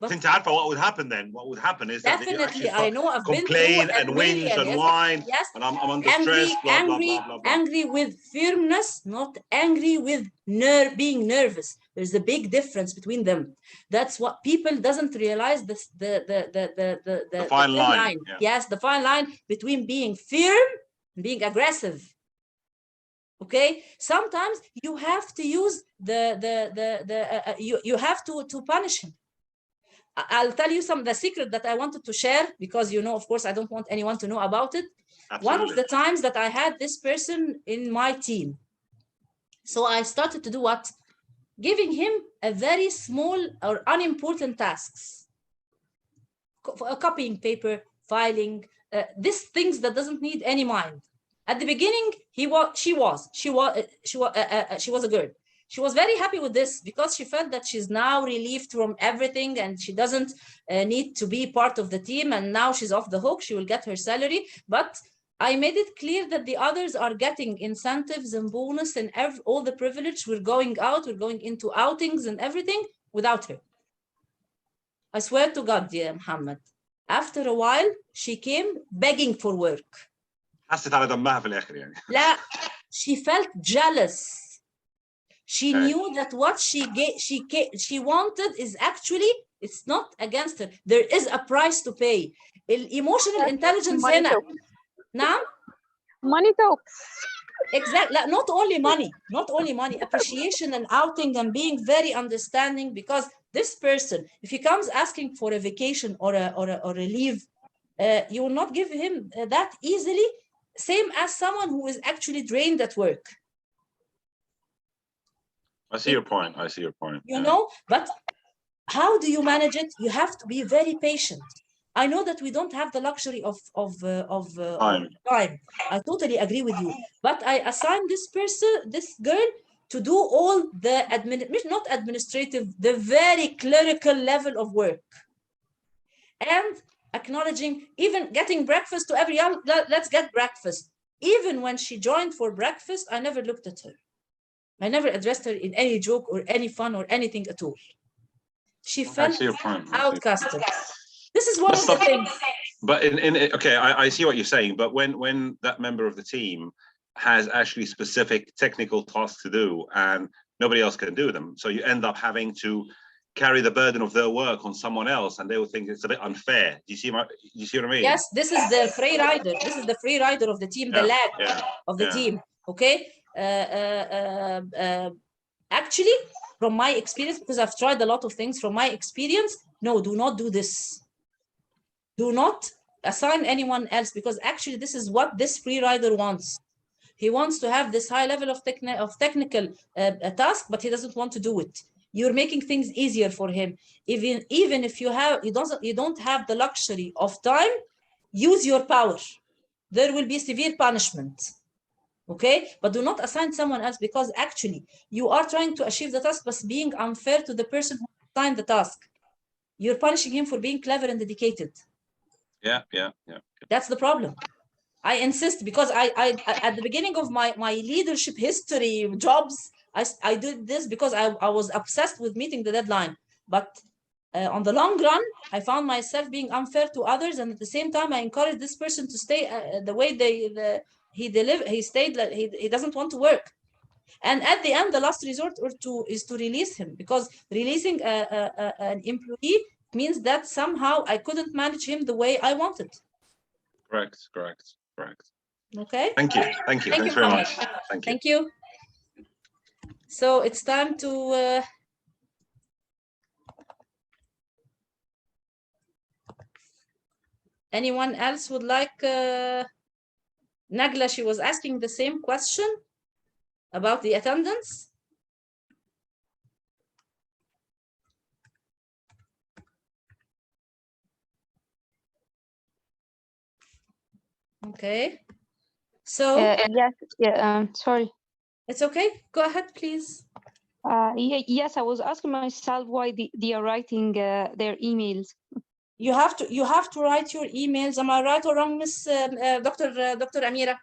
But I think to add for what would happen then, what would happen is that you actually I know I've complain and whinge and whine, yes, and I'm under stress, blah, blah, blah, blah, blah. Angry with firmness, not angry with being nervous. There's a big difference between them. That's what people doesn't realize. The fine line. Yeah. Yes, the fine line between being firm and being aggressive. Okay, sometimes you have to use you have to punish him. I'll tell you the secret that I wanted to share, because of course I don't want anyone to know about it. Absolutely. One of the times that I had this person in my team, so I started to do what? Giving him a very small or unimportant tasks, copying paper, filing, these things that doesn't need any mind. At the beginning, she was a girl. She was very happy with this because she felt that she's now relieved from everything and she doesn't need to be part of the team, and now she's off the hook. She will get her salary. But I made it clear that the others are getting incentives and bonus and all the privilege. We're going out, we're going into outings and everything without her. I swear to God, dear Muhammad. After a while, she came begging for work. حست على دمها في الآخر يعني. لا, she felt jealous. She knew that what she wanted is actually, it's not against her. There is a price to pay. Emotional intelligence هنا. نعم. Money talks. Exactly. Not only money, appreciation and outing and being very understanding, because this person, if he comes asking for a vacation or a leave, you will not give him that easily, same as someone who is actually drained at work. I see your point. You know, but how do you manage it? You have to be very patient. I know that we don't have the luxury of time. I totally agree with you. But I assigned this girl, to do all the not administrative, the very clerical level of work. And acknowledging, even getting breakfast to everyone. Let's get breakfast. Even when she joined for breakfast, I never looked at her. I never addressed her in any joke or any fun or anything at all. She felt outcasted. This is one of the things. But okay, I see what you're saying. But when that member of the team has actually specific technical tasks to do and nobody else can do them, so you end up having to carry the burden of their work on someone else, and they will think it's a bit unfair. Do you see what I mean? Yes, this is the free rider. This is the free rider of the team, the lag of the team. Okay. Actually, from my experience, because I've tried a lot of things, from my experience, no, do not do this. Do not assign anyone else, because actually this is what this free rider wants. He wants to have this high level of technical task, but he doesn't want to do it. You're making things easier for him. Even if you don't have the luxury of time, use your power. There will be severe punishment. Okay, but do not assign someone else, because actually you are trying to achieve the task, but being unfair to the person who assigned the task. You're punishing him for being clever and dedicated. Yeah. That's the problem. I insist, because I at the beginning of my leadership history jobs, I did this because I was obsessed with meeting the deadline. But on the long run, I found myself being unfair to others, and at the same time, I encouraged this person to stay the way he stayed. Like he doesn't want to work, and at the end, the last resort is to release him, because releasing an employee means that somehow I couldn't manage him the way I wanted. Correct. Okay. Thank you. Thanks very much. Thank you. So it's time to anyone else would like Nagla, she was asking the same question about the attendance. Okay. So yes, sorry. It's okay. Go ahead, please. Yes, I was asking myself why they are writing their emails. You have to write your emails. Am I right or wrong, Miss Dr. Amira?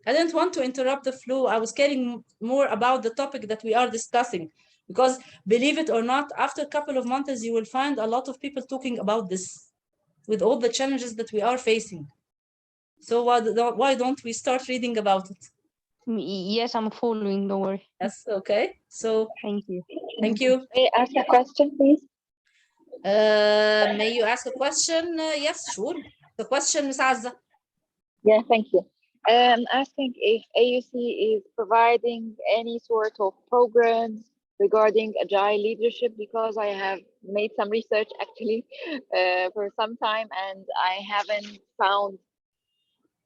I didn't want to interrupt the flow. I was caring more about the topic that we are discussing, because believe it or not, after a couple of months, you will find a lot of people talking about this with all the challenges that we are facing. So why don't we start reading about it? Yes, I'm following, don't worry. Yes, okay. So thank you. Thank you. May I ask a question, please? May you ask a question? Yes, sure. The question, Ms. Azza. Yeah, thank you. I'm asking if AUC is providing any sort of programs regarding agile leadership, because I have made some research actually for some time, and I haven't found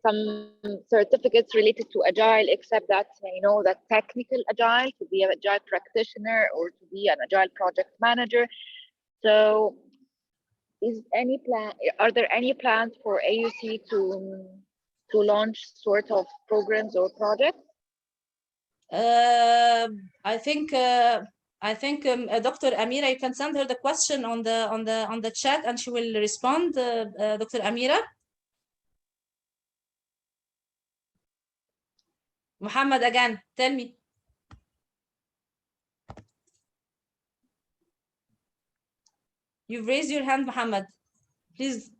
some certificates related to agile, except that that technical agile, to be an agile practitioner or to be an agile project manager. So are there any plans for AUC to launch sort of programs or projects? I think Dr. Amira, you can send her the question on the chat, and she will respond. Dr. Amira. Muhammad, again, tell me. You've raised your hand, Muhammad. Please.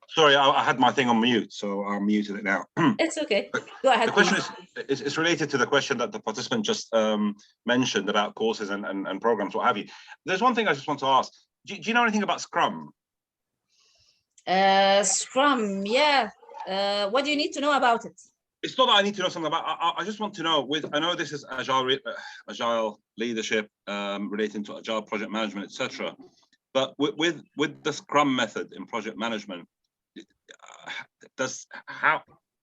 Sorry, I had my thing on mute, so I muted it now. It's okay. Go ahead. The question is related to the question that the participant just mentioned about courses and programs, what have you. There's one thing I just want to ask. Do you know anything about Scrum? Scrum, yeah. What do you need to know about it? It's not that I need to know something about. I just want to know. I know this is agile leadership, relating to agile project management, etc. But with the Scrum method in project management,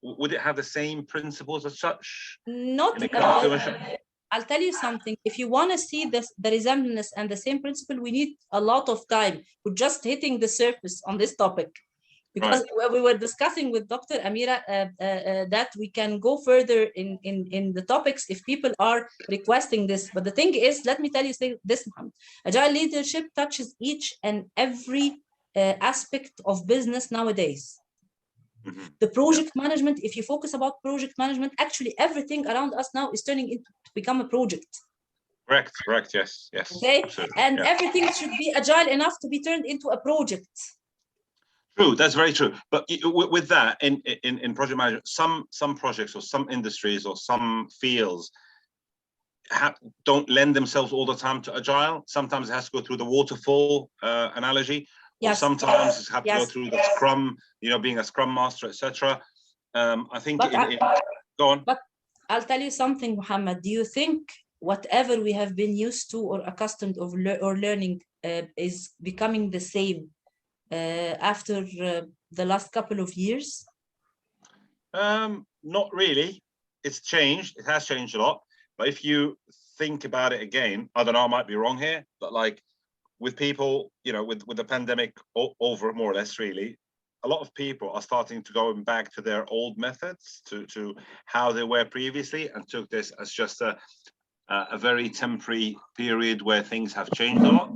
would it have the same principles as such? Not. I'll tell you something. If you want to see the resemblance and the same principle, we need a lot of time. We're just hitting the surface on this topic. Because we were discussing with Dr. Amira that we can go further in the topics if people are requesting this. But the thing is, let me tell you this, Mohammed. Agile leadership touches each and every aspect of business nowadays. Mm-hmm. The project management, if you focus about project management, actually everything around us now is turning into to become a project. Correct, yes. Okay, absolutely. And everything should be agile enough to be turned into a project. True, that's very true. But with that, in project management, some projects or some industries or some fields don't lend themselves all the time to agile. Sometimes it has to go through the waterfall analogy. Yes. Or sometimes it's have to go through the Scrum, being a Scrum master, etc. I think. Go on. But I'll tell you something, Muhammad. Do you think whatever we have been used to or accustomed of or learning is becoming the same after the last couple of years? Not really. It's changed. It has changed a lot. But if you think about it again, I don't know, I might be wrong here, but like with people, with the pandemic over more or less, really, a lot of people are starting to go back to their old methods, to how they were previously, and took this as just a very temporary period where things have changed a lot.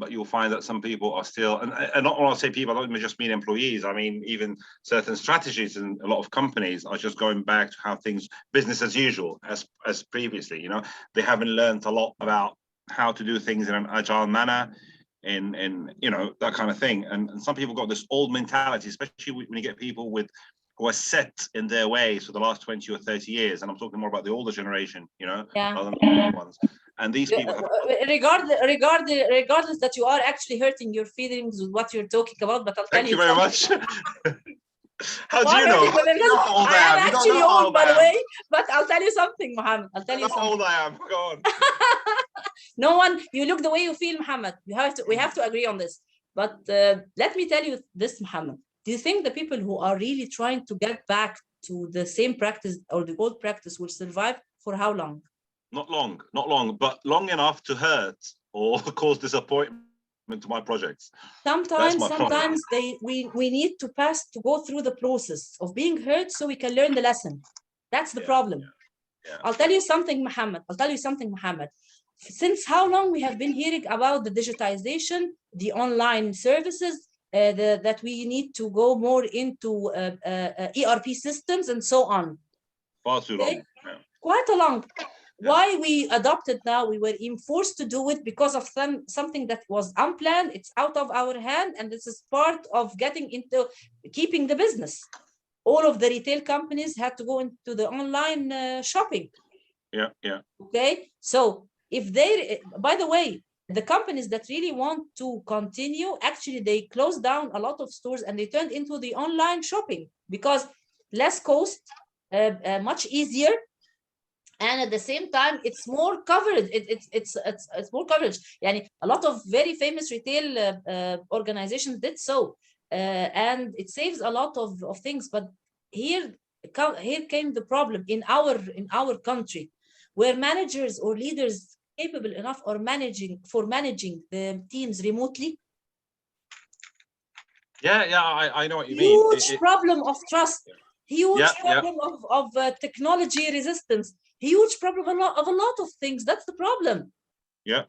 But you'll find that some people are still, and not when I say people, I don't just mean employees. I mean, even certain strategies in a lot of companies are just going back to how things, business as usual, as previously. They haven't learned a lot about how to do things in an agile manner, in that kind of thing. And some people got this old mentality, especially when you get people who are set in their ways for the last 20 or 30 years. And I'm talking more about the older generation, rather than the older ones. And these people regardless that you are actually hurting your feelings with what you're talking about, but I'll tell you. Thank you very much. How do you know? I am actually old, by the way, but I'll tell you something, Mohammed. I'll tell you something. How old I am. Go on. No one, you look the way you feel, Mohammed. We have to agree on this. But let me tell you this, Mohammed. Do you think the people who are really trying to get back to the same practice or the old practice will survive for how long? Not long, but long enough to hurt or cause disappointment to my projects. Sometimes we need to go through the process of being hurt so we can learn the lesson. That's the problem. Yeah. I'll tell you something, Mohammed. Since how long we have been hearing about the digitization, the online services, that we need to go more into ERP systems and so on. Far too long. Yeah. Quite a long. Why we adopted now, we were forced to do it because of something that was unplanned. It's out of our hand, and this is part of getting into keeping the business. All of the retail companies had to go into the online shopping. Yeah. Okay, so if by the way, the companies that really want to continue, actually they closed down a lot of stores and they turned into the online shopping because less cost, much easier. And at the same time, it's more coverage. It's more coverage. Yani, a lot of very famous retail organizations did so, and it saves a lot of things. But here came the problem in our country, where managers or leaders capable enough or managing the teams remotely. Yeah, I know what you mean. Huge problem of trust. huge problem of technology resistance, huge problem of a lot of things. That's the problem. Yeah.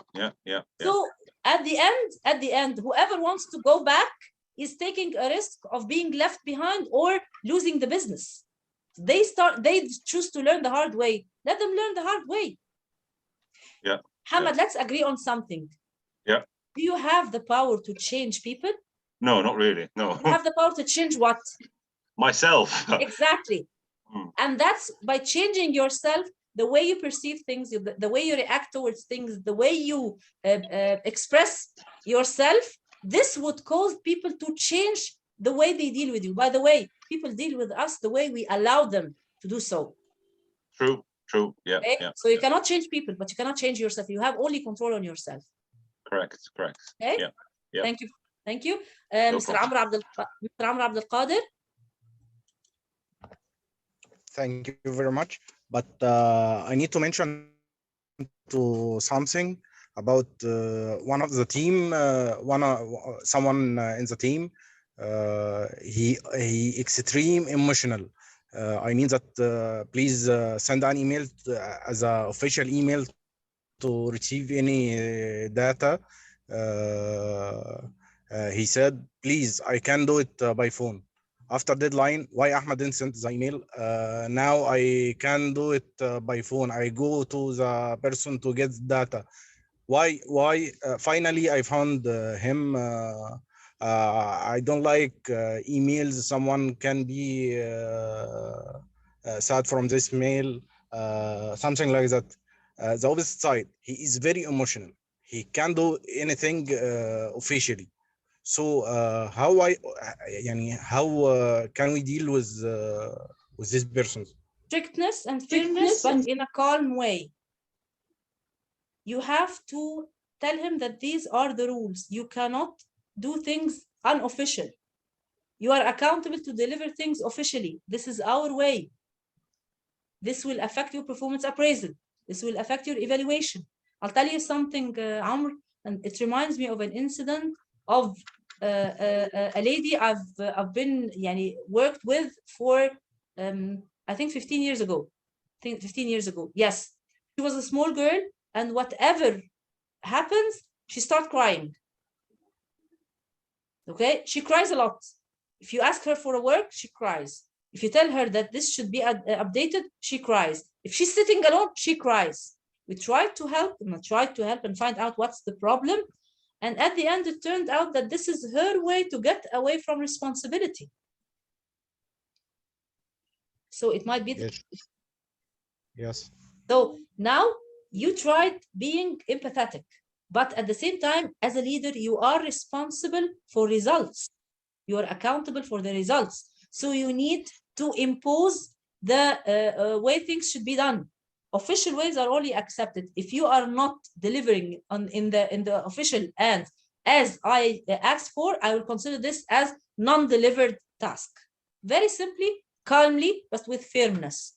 So at the end, whoever wants to go back is taking a risk of being left behind or losing the business. They choose to learn the hard way. Let them learn the hard way. Yeah. Hamad, let's agree on something. Yeah. Do you have the power to change people? No, not really. No. You have the power to change what? Myself. Exactly. And that's by changing yourself, the way you perceive things, the way you react towards things, the way you express yourself. This would cause people to change the way they deal with you. By the way, people deal with us the way we allow them to do so. True. Yeah. Okay? Yeah. So you cannot change people, but you cannot change yourself. You have only control on yourself. Correct. Okay? Yeah. Thank you. No Mr. Amr Abdel Qadir. Thank you very much. But I need to mention to something about one of the team, someone in the team. He extreme emotional. I mean that please send an email as an official email to receive any data. He said, please, I can do it by phone. After deadline, why Ahmed didn't send the email? Now I can do it by phone. I go to the person to get data. Why? Finally, I found him. I don't like emails. Someone can be sad from this mail, something like that. The opposite side, he is very emotional. He can't do anything officially. So how can we deal with this person? Strictness and fairness, but in a calm way. You have to tell him that these are the rules. You cannot do things unofficial. You are accountable to deliver things officially. This is our way. This will affect your performance appraisal. This will affect your evaluation. I'll tell you something, Amr, and it reminds me of an incident of a lady I've been worked with for I think 15 years ago. 15 years ago. Yes, she was a small girl, and whatever happens, she starts crying. Okay, she cries a lot. If you ask her for a work, she cries. If you tell her that this should be updated, she cries. If she's sitting alone, she cries. We tried to help and find out what's the problem. And at the end, it turned out that this is her way to get away from responsibility. So it might be. Yes. So now you tried being empathetic, but at the same time, as a leader, you are responsible for results. You are accountable for the results. So you need to impose the way things should be done. Official ways are only accepted if you are not delivering in the official and as I asked for. I will consider this as non-delivered task. Very simply, calmly, but with fairness.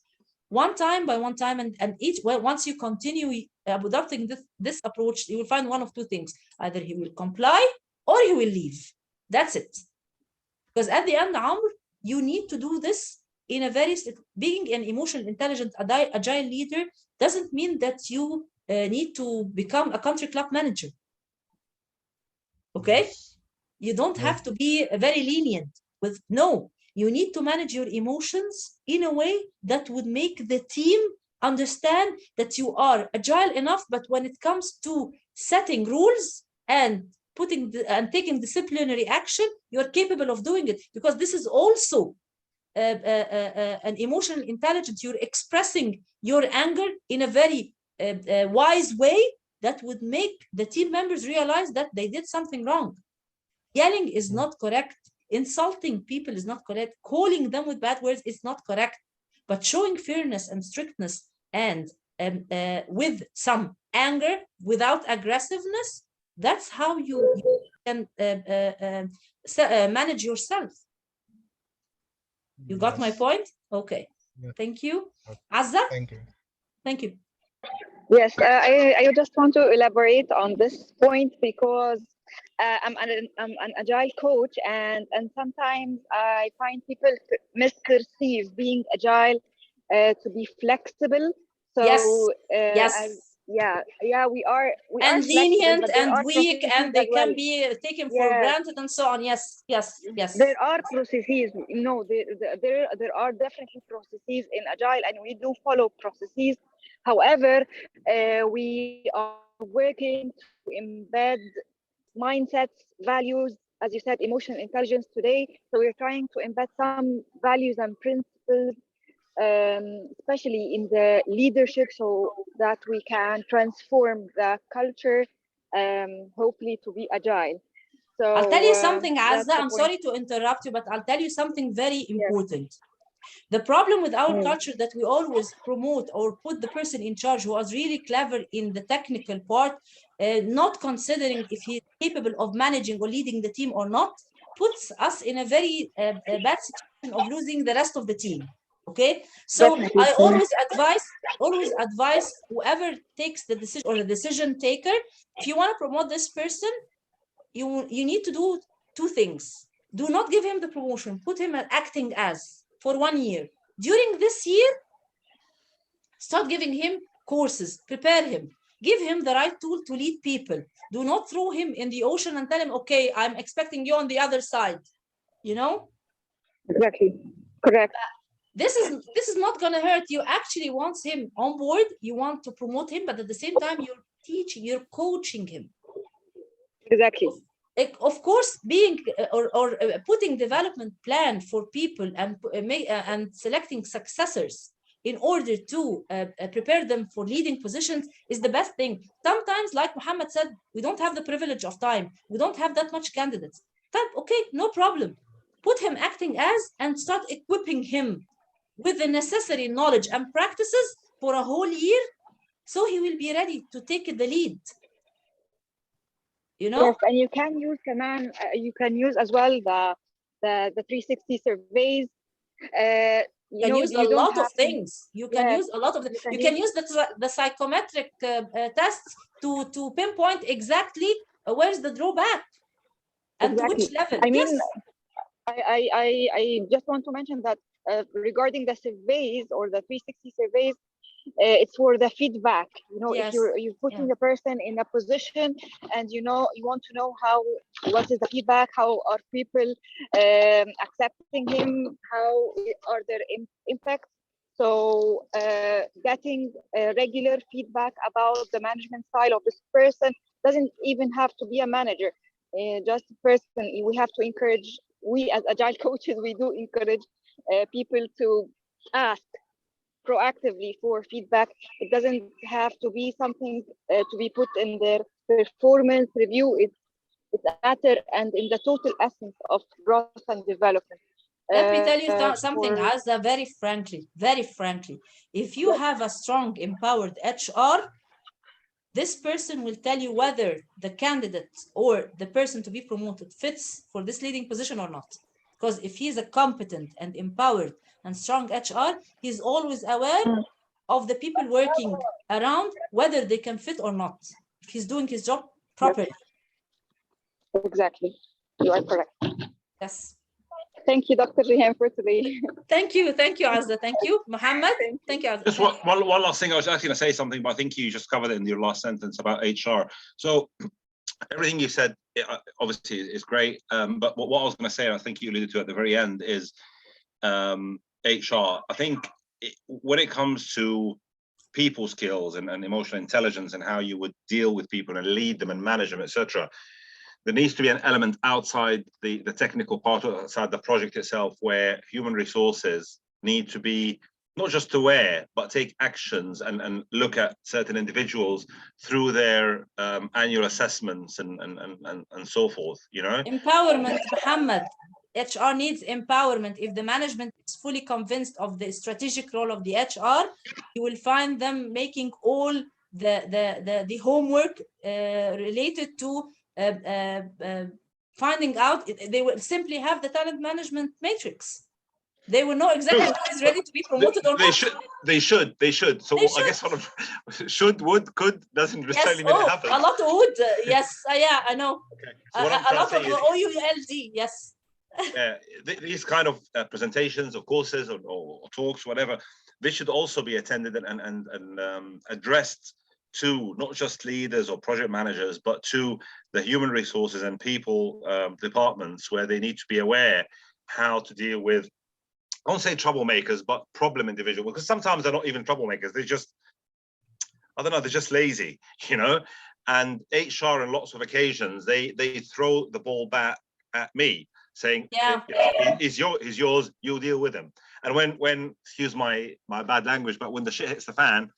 One time by one time, and once you continue adopting this approach, you will find one of two things: either he will comply or he will leave. That's it. Because at the end, Amr, you need to do this in a very, being an emotional, intelligent, agile leader doesn't mean that you need to become a country club manager. Okay? You don't have to be very lenient with, no, you need to manage your emotions in a way that would make the team understand that you are agile enough, but when it comes to setting rules and taking disciplinary action, you are capable of doing it, because this is also an emotional intelligence. You're expressing your anger in a very wise way that would make the team members realize that they did something wrong. Yelling is not correct. Insulting people is not correct. Calling them with bad words is not correct. But showing fairness and strictness and with some anger, without aggressiveness, that's how you can manage yourself. You got my point? Okay. Yes. Thank you. Azza? Thank you. Thank you. Yes, I just want to elaborate on this point, because I'm an agile coach, and sometimes I find people misperceive being agile to be flexible. So Yes, as yes. we are And flexible, lenient but there and are weak, processes and they as well. can be taken for Yes, granted and so on. Yes, yes, yes. there are processes. No, there are definitely processes in agile, and we do follow processes. However, we are working to embed mindsets, values, as you said, emotional intelligence today. So we're trying to embed some values and principles, especially in the leadership, so that we can transform the culture, hopefully to be agile. So I'll tell you something, that's Azza. the I'm point. sorry to interrupt you, but I'll tell you something very Yes. important. The problem with our Mm. culture that we always promote or put the person in charge who was really clever in the technical part, not considering if he's capable of managing or leading the team or not, puts us in a very bad situation of losing the rest of the team. Okay, so Definitely. I always advise whoever takes the decision or the decision taker, if you want to promote this person, you need to do two things. Do not give him the promotion. Put him acting as for 1 year. During this year, start giving him courses, prepare him, give him the right tool to lead people. Do not throw him in the ocean and tell him, okay, I'm expecting you on the other side. You know? Exactly. Correct. This is not going to hurt. You actually want him on board. You want to promote him, but at the same time, you're teaching, you're coaching him. Exactly. Of course, being or putting development plan for people and selecting successors in order to prepare them for leading positions is the best thing. Sometimes, like Muhammad said, we don't have the privilege of time. We don't have that much candidates. Okay, no problem. Put him acting as and start equipping him with the necessary knowledge and practices for a whole year, so he will be ready to take the lead. You know? Yes, and you can use you can use as well the 360 surveys. You can use a lot of things. You can use a lot of you can use the psychometric tests to pinpoint exactly where's the drawback and to which level. I mean, yes. I just want to mention that regarding the surveys or the 360 surveys, it's for the feedback. You know, Yes. if you're putting the person in a position, and you want to know what is the feedback, how are people accepting him, how are their impacts. So getting regular feedback about the management style of this person doesn't even have to be a manager. Just a person. We have to encourage. We as agile coaches, we do encourage people to ask proactively for feedback. It doesn't have to be something to be put in their performance review. It's a matter and in the total essence of growth and development. Let me tell you something, Azza, very frankly. If you have a strong, empowered HR, this person will tell you whether the candidate or the person to be promoted fits for this leading position or not. Because if he's a competent and empowered and strong HR, he's always aware of the people working around, whether they can fit or not, if he's doing his job properly. Exactly. You are correct. Yes. Thank you, Dr. Rihan, for today. Thank you, Azza. Thank you, Muhammad. Thank you, Azza. Just one last thing. I was actually going to say something, but I think you just covered it in your last sentence about HR. So everything you said, obviously, is great. But what I was going to say, and I think you alluded to at the very end, is HR. I think when it comes to people skills and emotional intelligence and how you would deal with people and lead them and manage them, etc., there needs to be an element outside the technical part, outside the project itself, where human resources need to be not just aware, but take actions and look at certain individuals through their annual assessments and so forth, you know? Empowerment, Muhammad. HR needs empowerment. If the management is fully convinced of the strategic role of the HR, you will find them making all the homework related to finding out. They will simply have the talent management matrix. They will know exactly who is ready to be promoted or They not. should. So They I guess sort of should, would, could doesn't Yes, necessarily mean it happens. a lot of would. Yes, yeah, I know. Okay. So what I'm A trying lot to of say is, OULD, yes. these kind of presentations or courses or talks, whatever, they should also be attended and addressed to not just leaders or project managers, but to the human resources and people departments, where they need to be aware how to deal with, I won't say troublemakers, but problem individuals, because sometimes they're not even troublemakers. They're just, I don't know, they're just lazy, you know. And HR, on lots of occasions, they throw the ball back at me, saying, Yeah. "Is yours. You'll deal with him." And when excuse my bad language, but when the shit hits the fan,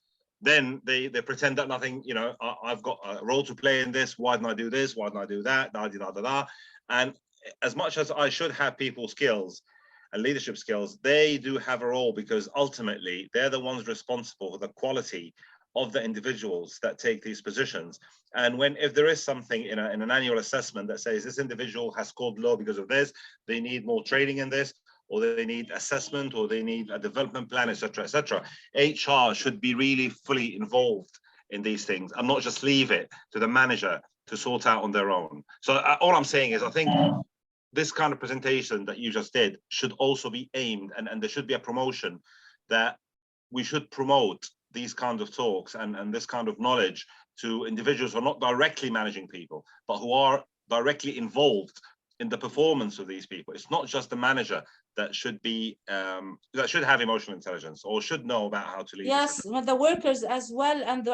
then they pretend that nothing, you know, I've got a role to play in this. Why didn't I do this? Why didn't I do that? Da, da, da, da. And as much as I should have people skills and leadership skills, they do have a role, because ultimately they're the ones responsible for the quality of the individuals that take these positions. And if there is something in an annual assessment that says this individual has scored low because of this, they need more training in this, or they need assessment, or they need a development plan, etc., etc. HR should be really fully involved in these things and not just leave it to the manager to sort out on their own. So all I'm saying is, I think this kind of presentation that you just did should also be aimed, and there should be a promotion that we should promote these kind of talks and this kind of knowledge to individuals who are not directly managing people, but who are directly involved in the performance of these people. It's not just the manager that should be that should have emotional intelligence or should know about how to lead. Yes, well, the workers as well, and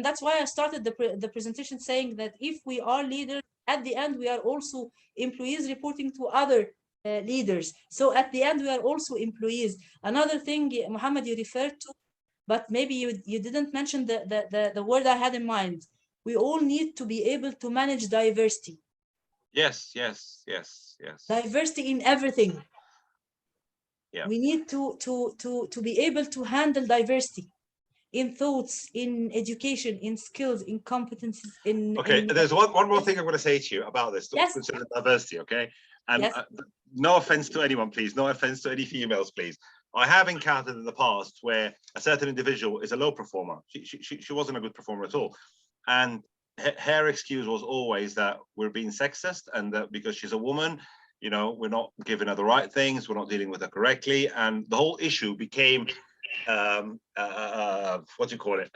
that's why I started the presentation saying that if we are leaders, at the end we are also employees reporting to other leaders. So at the end we are also employees. Another thing, Muhammad, you referred to, but maybe you didn't mention the word I had in mind. We all need to be able to manage diversity. Yes. Diversity in everything. Yeah. We need to be able to handle diversity in thoughts, in education, in skills, in competencies. There's one more thing I'm going to say to you about this. Yes. Consider diversity, okay? And yes. No offense to anyone, please. No offense to any females, please. I have encountered in the past where a certain individual is a low performer. She wasn't a good performer at all. And her excuse was always that we're being sexist, and that because she's a woman, you know, we're not giving her the right things, we're not dealing with her correctly. And the whole issue became what do you call it?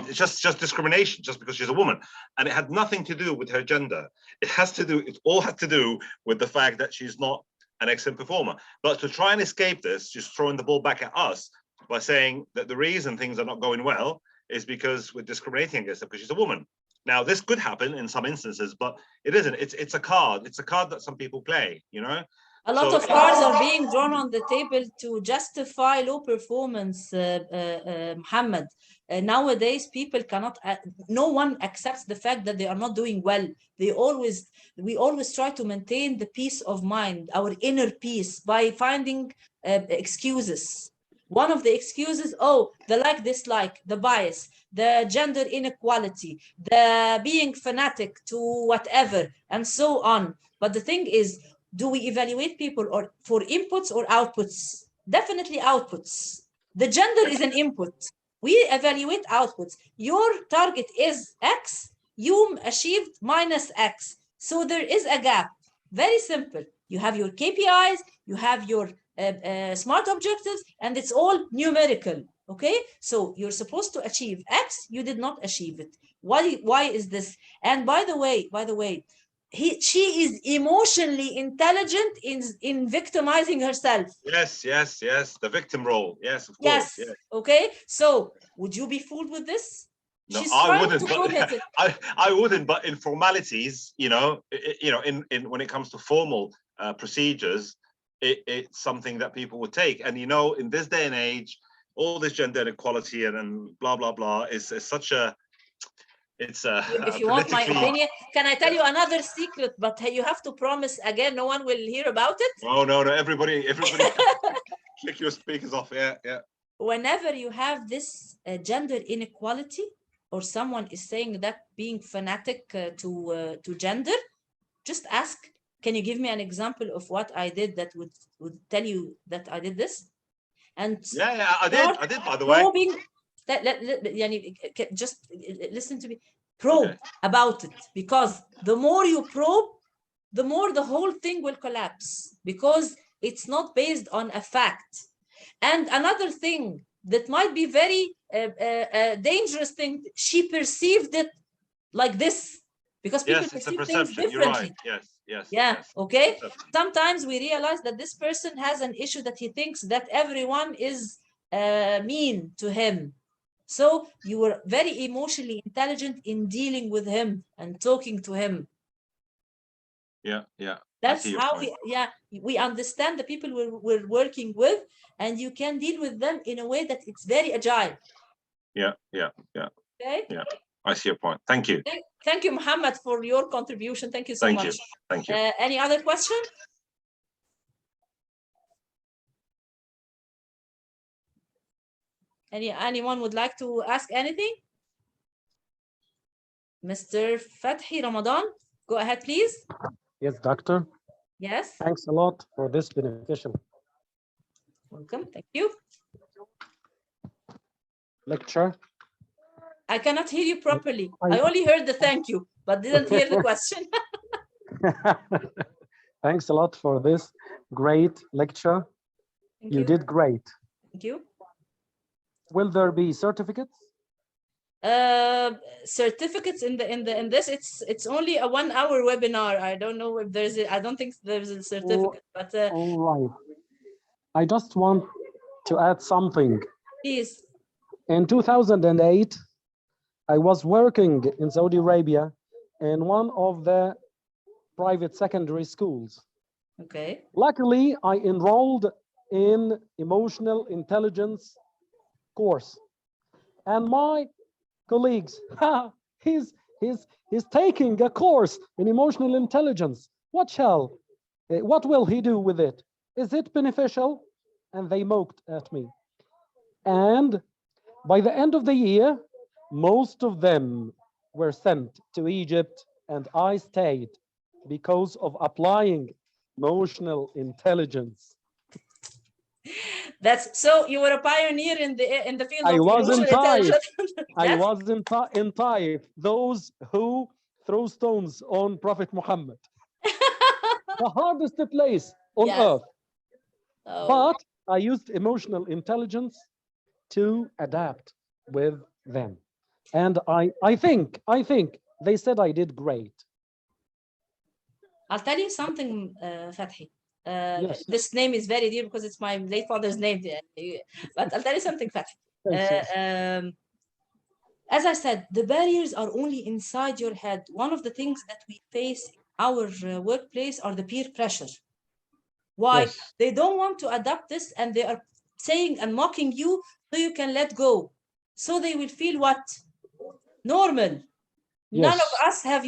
It's just discrimination, just because she's a woman, and it had nothing to do with her gender. It all had to do with the fact that she's not an excellent performer. But to try and escape this, just throwing the ball back at us by saying that the reason things are not going well is because we're discriminating against her because she's a woman. Now, this could happen in some instances, but it isn't. It's a card. It's a card that some people play, you know? A lot of cards are being drawn on the table to justify low performance, Muhammad. Nowadays, people cannot, no one accepts the fact that they are not doing well. We always try to maintain the peace of mind, our inner peace, by finding excuses. One of the excuses, the like, dislike, the bias, the gender inequality, the being fanatic to whatever, and so on. But the thing is, do we evaluate people for inputs or outputs? Definitely outputs. The gender is an input. We evaluate outputs. Your target is X, you achieved minus X. So there is a gap. Very simple. You have your KPIs, you have your SMART objectives, and it's all numerical. Okay, so you're supposed to achieve X, you did not achieve it. Why is this? And by the way, she is emotionally intelligent in victimizing herself. Yes, the victim role. Yes, of course. Yes. Okay, so would you be fooled with this? No, I wouldn't. But I wouldn't. But in formalities, in when it comes to formal procedures, it's something that people would take. And in this day and age, all this gender equality and blah blah blah is such a. If you want my opinion, can I tell you another secret? But you have to promise again, no one will hear about it. No. Everybody, click your speakers off. Yeah. Whenever you have this gender inequality, or someone is saying that being fanatic to gender, just ask, Can you give me an example of what I did that would tell you that I did this? And Yeah, I did, by the way. Probing, just listen to me. Probe about it, because the more you probe, the more the whole thing will collapse, because it's not based on a fact. And another thing that might be very dangerous thing, she perceived it like this, because people perceive things differently. You're right. Yes. Yeah. Yes. Okay. Sometimes we realize that this person has an issue that he thinks that everyone is mean to him. So you were very emotionally intelligent in dealing with him and talking to him. Yeah. That's how we understand the people we're working with, and you can deal with them in a way that it's very agile. Yeah. Okay. Yeah. I see your point. Thank you. Thank you, Muhammad, for your contribution. Thank you so much. Thank you. Any other question? Anyone would like to ask anything? Mr. Fathi Ramadan, go ahead, please. Yes, doctor. Yes. Thanks a lot for this beneficial. Welcome. Thank you. Lecture. I cannot hear you properly. I only heard the thank you, but didn't hear the question. Thanks a lot for this great lecture. You did great. Thank you. Will there be certificates? Certificates in this, it's only a 1 hour webinar. I don't know if there's I don't think there's a certificate, but all right. I just want to add something. Please. In 2008, I was working in Saudi Arabia in one of the private secondary schools. Okay. Luckily, I enrolled in emotional intelligence course, and my colleagues, he's taking a course in emotional intelligence. What will he do with it? Is it beneficial? And they mocked at me. And by the end of the year, most of them were sent to Egypt, and I stayed because of applying emotional intelligence. That's so you were a pioneer in the field of emotional intelligence. I was in Taif, those who throw stones on Prophet Muhammad. The hardest place on earth. Oh. But I used emotional intelligence to adapt with them. And I think they said I did great. I'll tell you something, Fathi. Yes. This name is very dear because it's my late father's name. But I'll tell you something, Fathi. As I said, the barriers are only inside your head. One of the things that we face in our workplace are the peer pressure. Why? Yes. They don't want to adapt this, and they are saying and mocking you so you can let go. So they will feel what? Normal. Yes. None of us have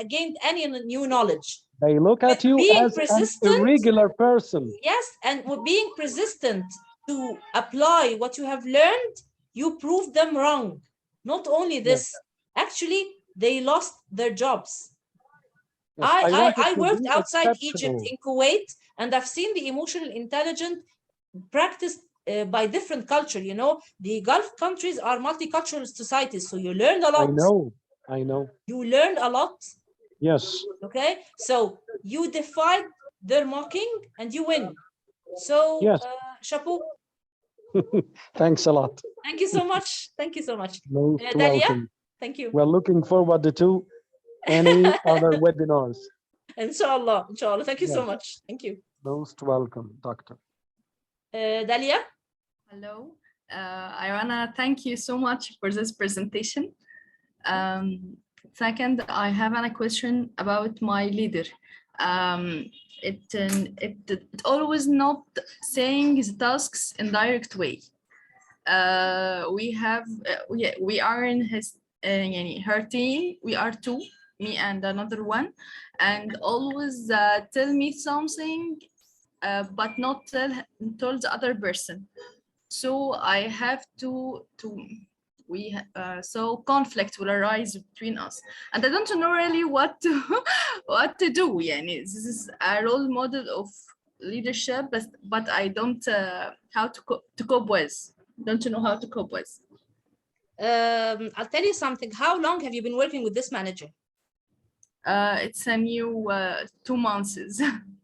gained any new knowledge. They look at you as an irregular person. Yes, and being persistent to apply what you have learned, you proved them wrong. Not only this, actually, they lost their jobs. Yes, I worked outside Egypt in Kuwait, and I've seen the emotional intelligence practiced by different culture. You know, the Gulf countries are multicultural societies, so you learned a lot. I know. You learned a lot. Yes. Okay, so you defied their mocking and you win. So, yes. Chapeau. Thanks a lot. Thank you so much. Thank you so much. Dalia, thank you. We're looking forward to any other webinars. Inshallah. Thank you so much. Thank you. Most welcome, Doctor. Dalia. Hello. I wanna thank you so much for this presentation. Second, I have a question about my leader. It always not saying the tasks in direct way. We are in her team. We are two, me and another one, and always tell me something, but not tell the other person. So I have to so conflict will arise between us, and I don't know really what to what to do. Yani, this is a role model of leadership, but I don't how to cope with. Don't know how to cope with. I'll tell you something. How long have you been working with this manager? It's a new 2 months.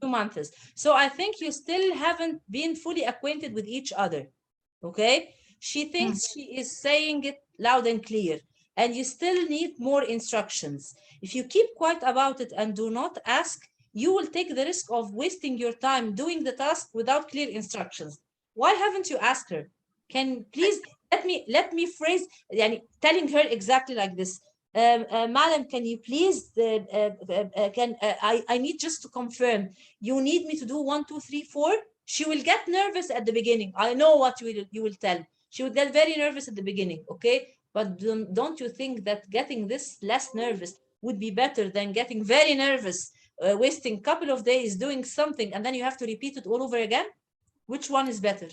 2 months. So I think you still haven't been fully acquainted with each other. Okay? She thinks she is saying it loud and clear, and you still need more instructions. If you keep quiet about it and do not ask, you will take the risk of wasting your time doing the task without clear instructions. Why haven't you asked her? Can please let me phrase, yani, telling her exactly like this. Madam, can you please I need just to confirm, you need me to do 1, 2, 3, 4? She will get nervous at the beginning. I know what you will tell. She will get very nervous at the beginning, okay? But don't you think that getting this less nervous would be better than getting very nervous, wasting a couple of days doing something, and then you have to repeat it all over again? Which one is better?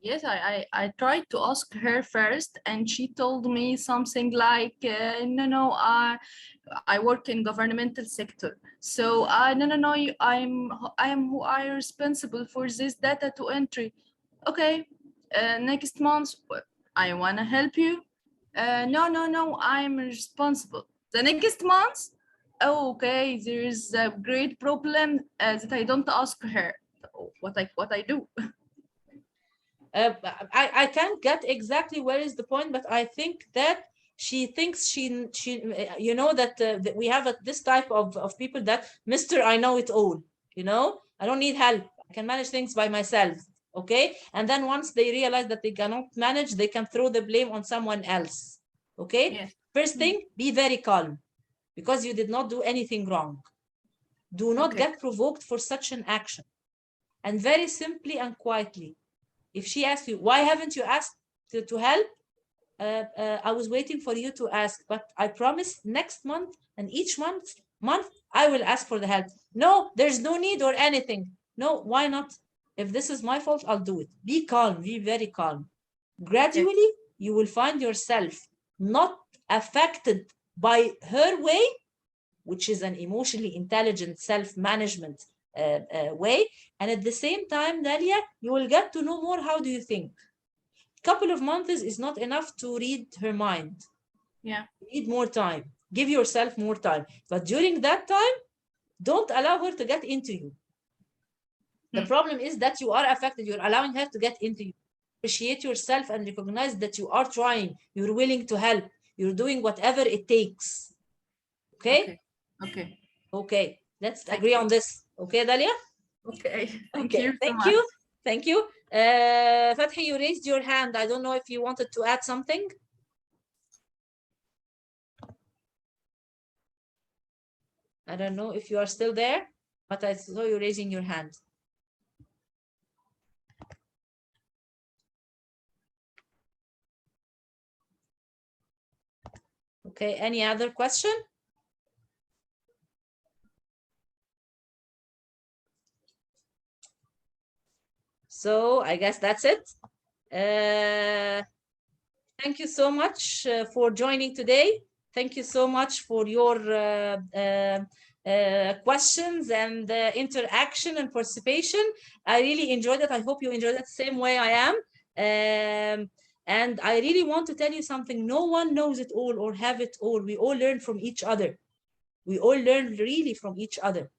Yes, I tried to ask her first, and she told me something like, no, I work in governmental sector. So no, I am who I responsible for this data to entry. Okay, next month I wanna help you. No, I'm responsible. The next month, oh, okay, there is a great problem that I don't ask her. What I do. I can't get exactly where is the point, but I think that she thinks she you know that we have this type of people that, Mr. I know it all, you know, I don't need help, I can manage things by myself, okay? And then once they realize that they cannot manage, they can throw the blame on someone else, okay? Yes. First thing, be very calm, because you did not do anything wrong. Do not get provoked for such an action, and very simply and quietly, if she asks you, why haven't you asked to help? I was waiting for you to ask, but I promise next month and each month I will ask for the help. No, there's no need or anything. No, why not? If this is my fault, I'll do it. Be calm, be very calm. Gradually, you will find yourself not affected by her way, which is an emotionally intelligent self-management way. And at the same time, Dalia, you will get to know more. How do you think? Couple of months is not enough to read her mind. Yeah. You need more time. Give yourself more time. But during that time, don't allow her to get into you. The problem is that you are affected. You're allowing her to get into you. Appreciate yourself and recognize that you are trying. You're willing to help. You're doing whatever it takes. Okay? Okay. Let's agree on this. Okay, Dalia? Okay. Thank Okay. you. Thank you. Thank you. Fathi, you raised your hand. I don't know if you wanted to add something. I don't know if you are still there, but I saw you raising your hand. Okay, any other question? So I guess that's it. Thank you so much for joining today. Thank you so much for your questions and interaction and participation. I really enjoyed it. I hope you enjoyed it the same way I am. And I really want to tell you something. No one knows it all or have it all. We all learn from each other. We all learn really from each other.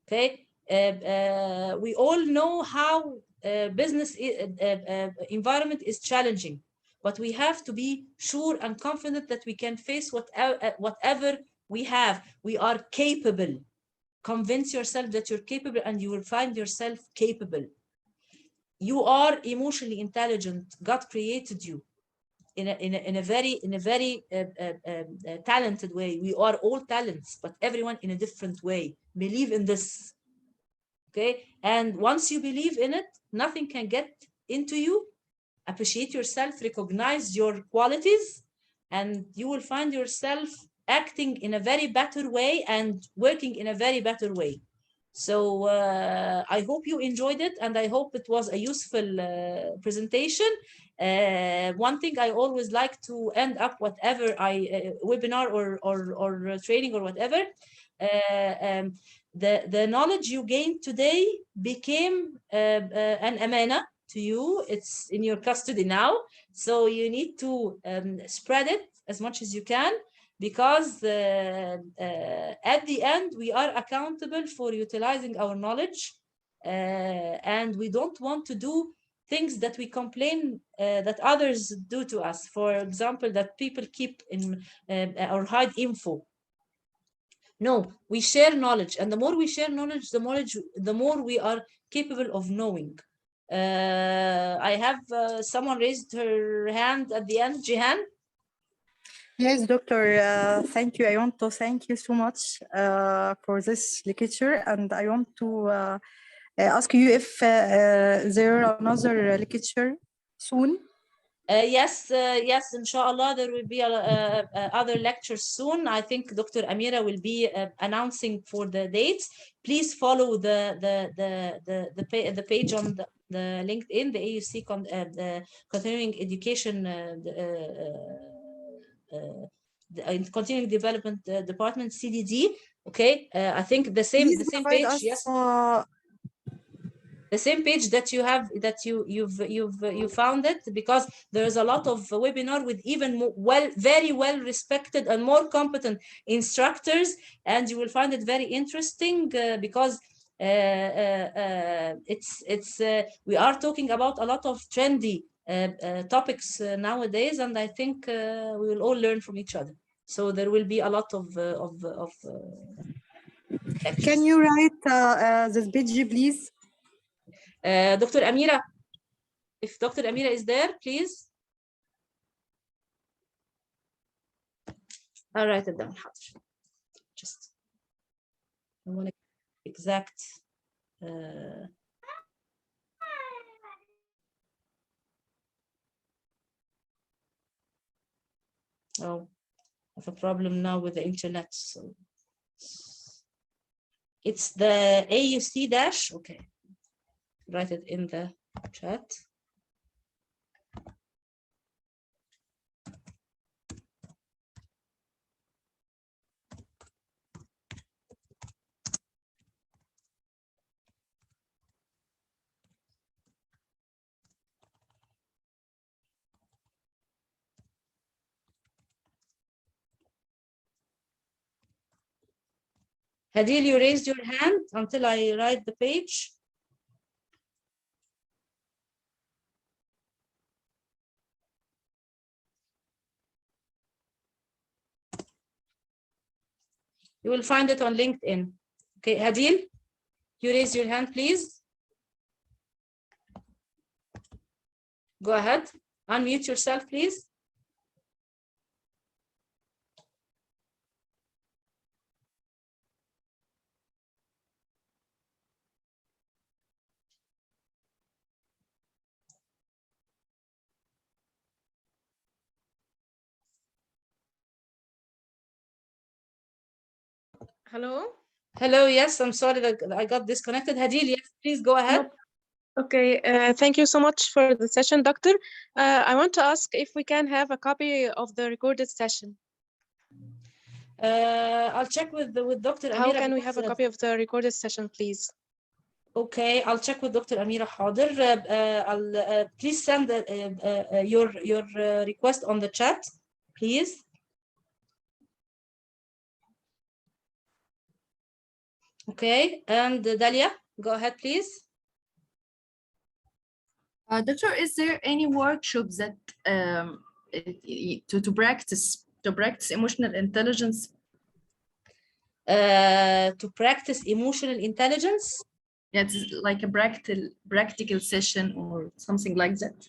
Okay. We all know how business environment is challenging, but we have to be sure and confident that we can face whatever we have. We are capable. Convince yourself that you're capable, and you will find yourself capable. You are emotionally intelligent. God created you in a very talented way. We are all talents, but everyone in a different way. Believe in this. Okay, and once you believe in it, nothing can get into you. Appreciate yourself, recognize your qualities, and you will find yourself acting in a very better way and working in a very better way. So I hope you enjoyed it, and I hope it was a useful presentation. One thing I always like to end up whatever webinar or training or whatever, the knowledge you gained today became an amana to you. It's in your custody now, so you need to spread it as much as you can, because at the end we are accountable for utilizing our knowledge, and we don't want to do things that we complain that others do to us. For example, that people keep in or hide info. No, we share knowledge, and the more we share knowledge, the more we are capable of knowing. I have someone raised her hand at the end. Jihan. Yes, Doctor, thank you. I want to thank you so much for this lecture, and I want to ask you if there are another lecture soon. Yes, inshallah, there will be other lectures soon. I think Dr. Amira will be announcing for the dates. Please follow the page on the LinkedIn, the AUC the Continuing Education Continuing Development Department, CDD. Okay, I think the same page. Us, yes. The same page that you have, that you found it, because there is a lot of webinar with even more, very well respected and more competent instructors, and you will find it very interesting because we are talking about a lot of trendy topics nowadays, and I think we will all learn from each other. So there will be a lot of Can you write this page, please? Dr. Amira, if Dr. Amira is there, please. I'll write it down. Just I want exact. Oh, I have a problem now with the internet. So it's the AUC dash. Okay. Write it in the chat. Hadil, you raised your hand until I write the page. You will find it on LinkedIn. Okay, Hadil, you raise your hand, please. Go ahead. Unmute yourself, please. Hello? Hello, yes, I'm sorry that I got disconnected. Hadil, yes, please go ahead. Nope. Okay, thank you so much for the session, Doctor. I want to ask if we can have a copy of the recorded session. I'll check with Dr. Amira. How can we have a copy of the recorded session, please? Okay, I'll check with Dr. Amira Hader. Please send your request on the chat, please. Okay, and Dalia, go ahead, please. Doctor, is there any workshops that to practice emotional intelligence? To practice emotional intelligence? Yeah, it's like a practical session or something like that.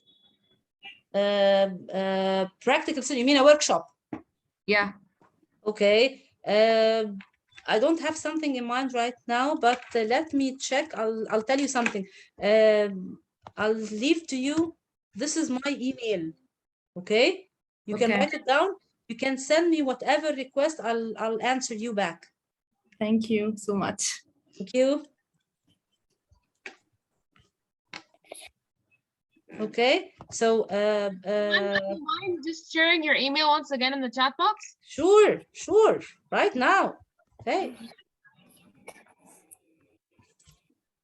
Practical session, you mean a workshop? Yeah. Okay. I don't have something in mind right now, but let me check. I'll tell you something. I'll leave to you. This is my email. Okay. You can write it down. You can send me whatever request. I'll answer you back. Thank you so much. Thank you. Okay, so Do you mind just sharing your email once again in the chat box? sure, right now. Okay.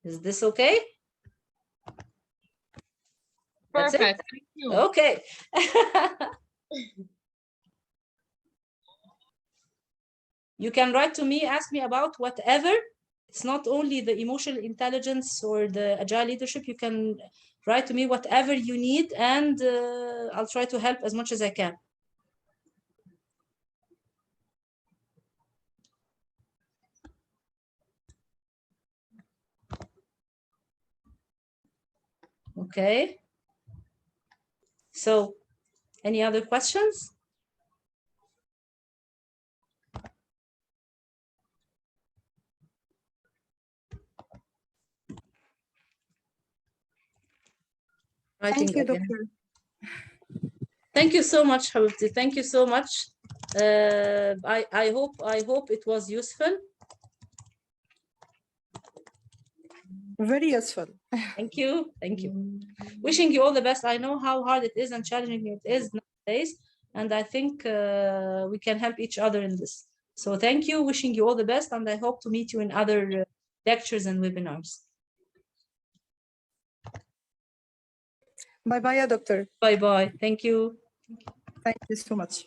Is this okay? That's it? Perfect. Thank you. Okay. You can write to me, ask me about whatever. It's not only the emotional intelligence or the agile leadership. You can write to me whatever you need, and I'll try to help as much as I can. Okay. So, any other questions? Thank you, Doctor. Thank you so much, Habibti. Thank you so much. I hope it was useful. Very useful. Thank you. Wishing you all the best. I know how hard it is and challenging it is nowadays, and I think we can help each other in this. So thank you. Wishing you all the best, and I hope to meet you in other lectures and webinars. Bye-bye, Doctor. Bye-bye. Thank you. Thank you so much.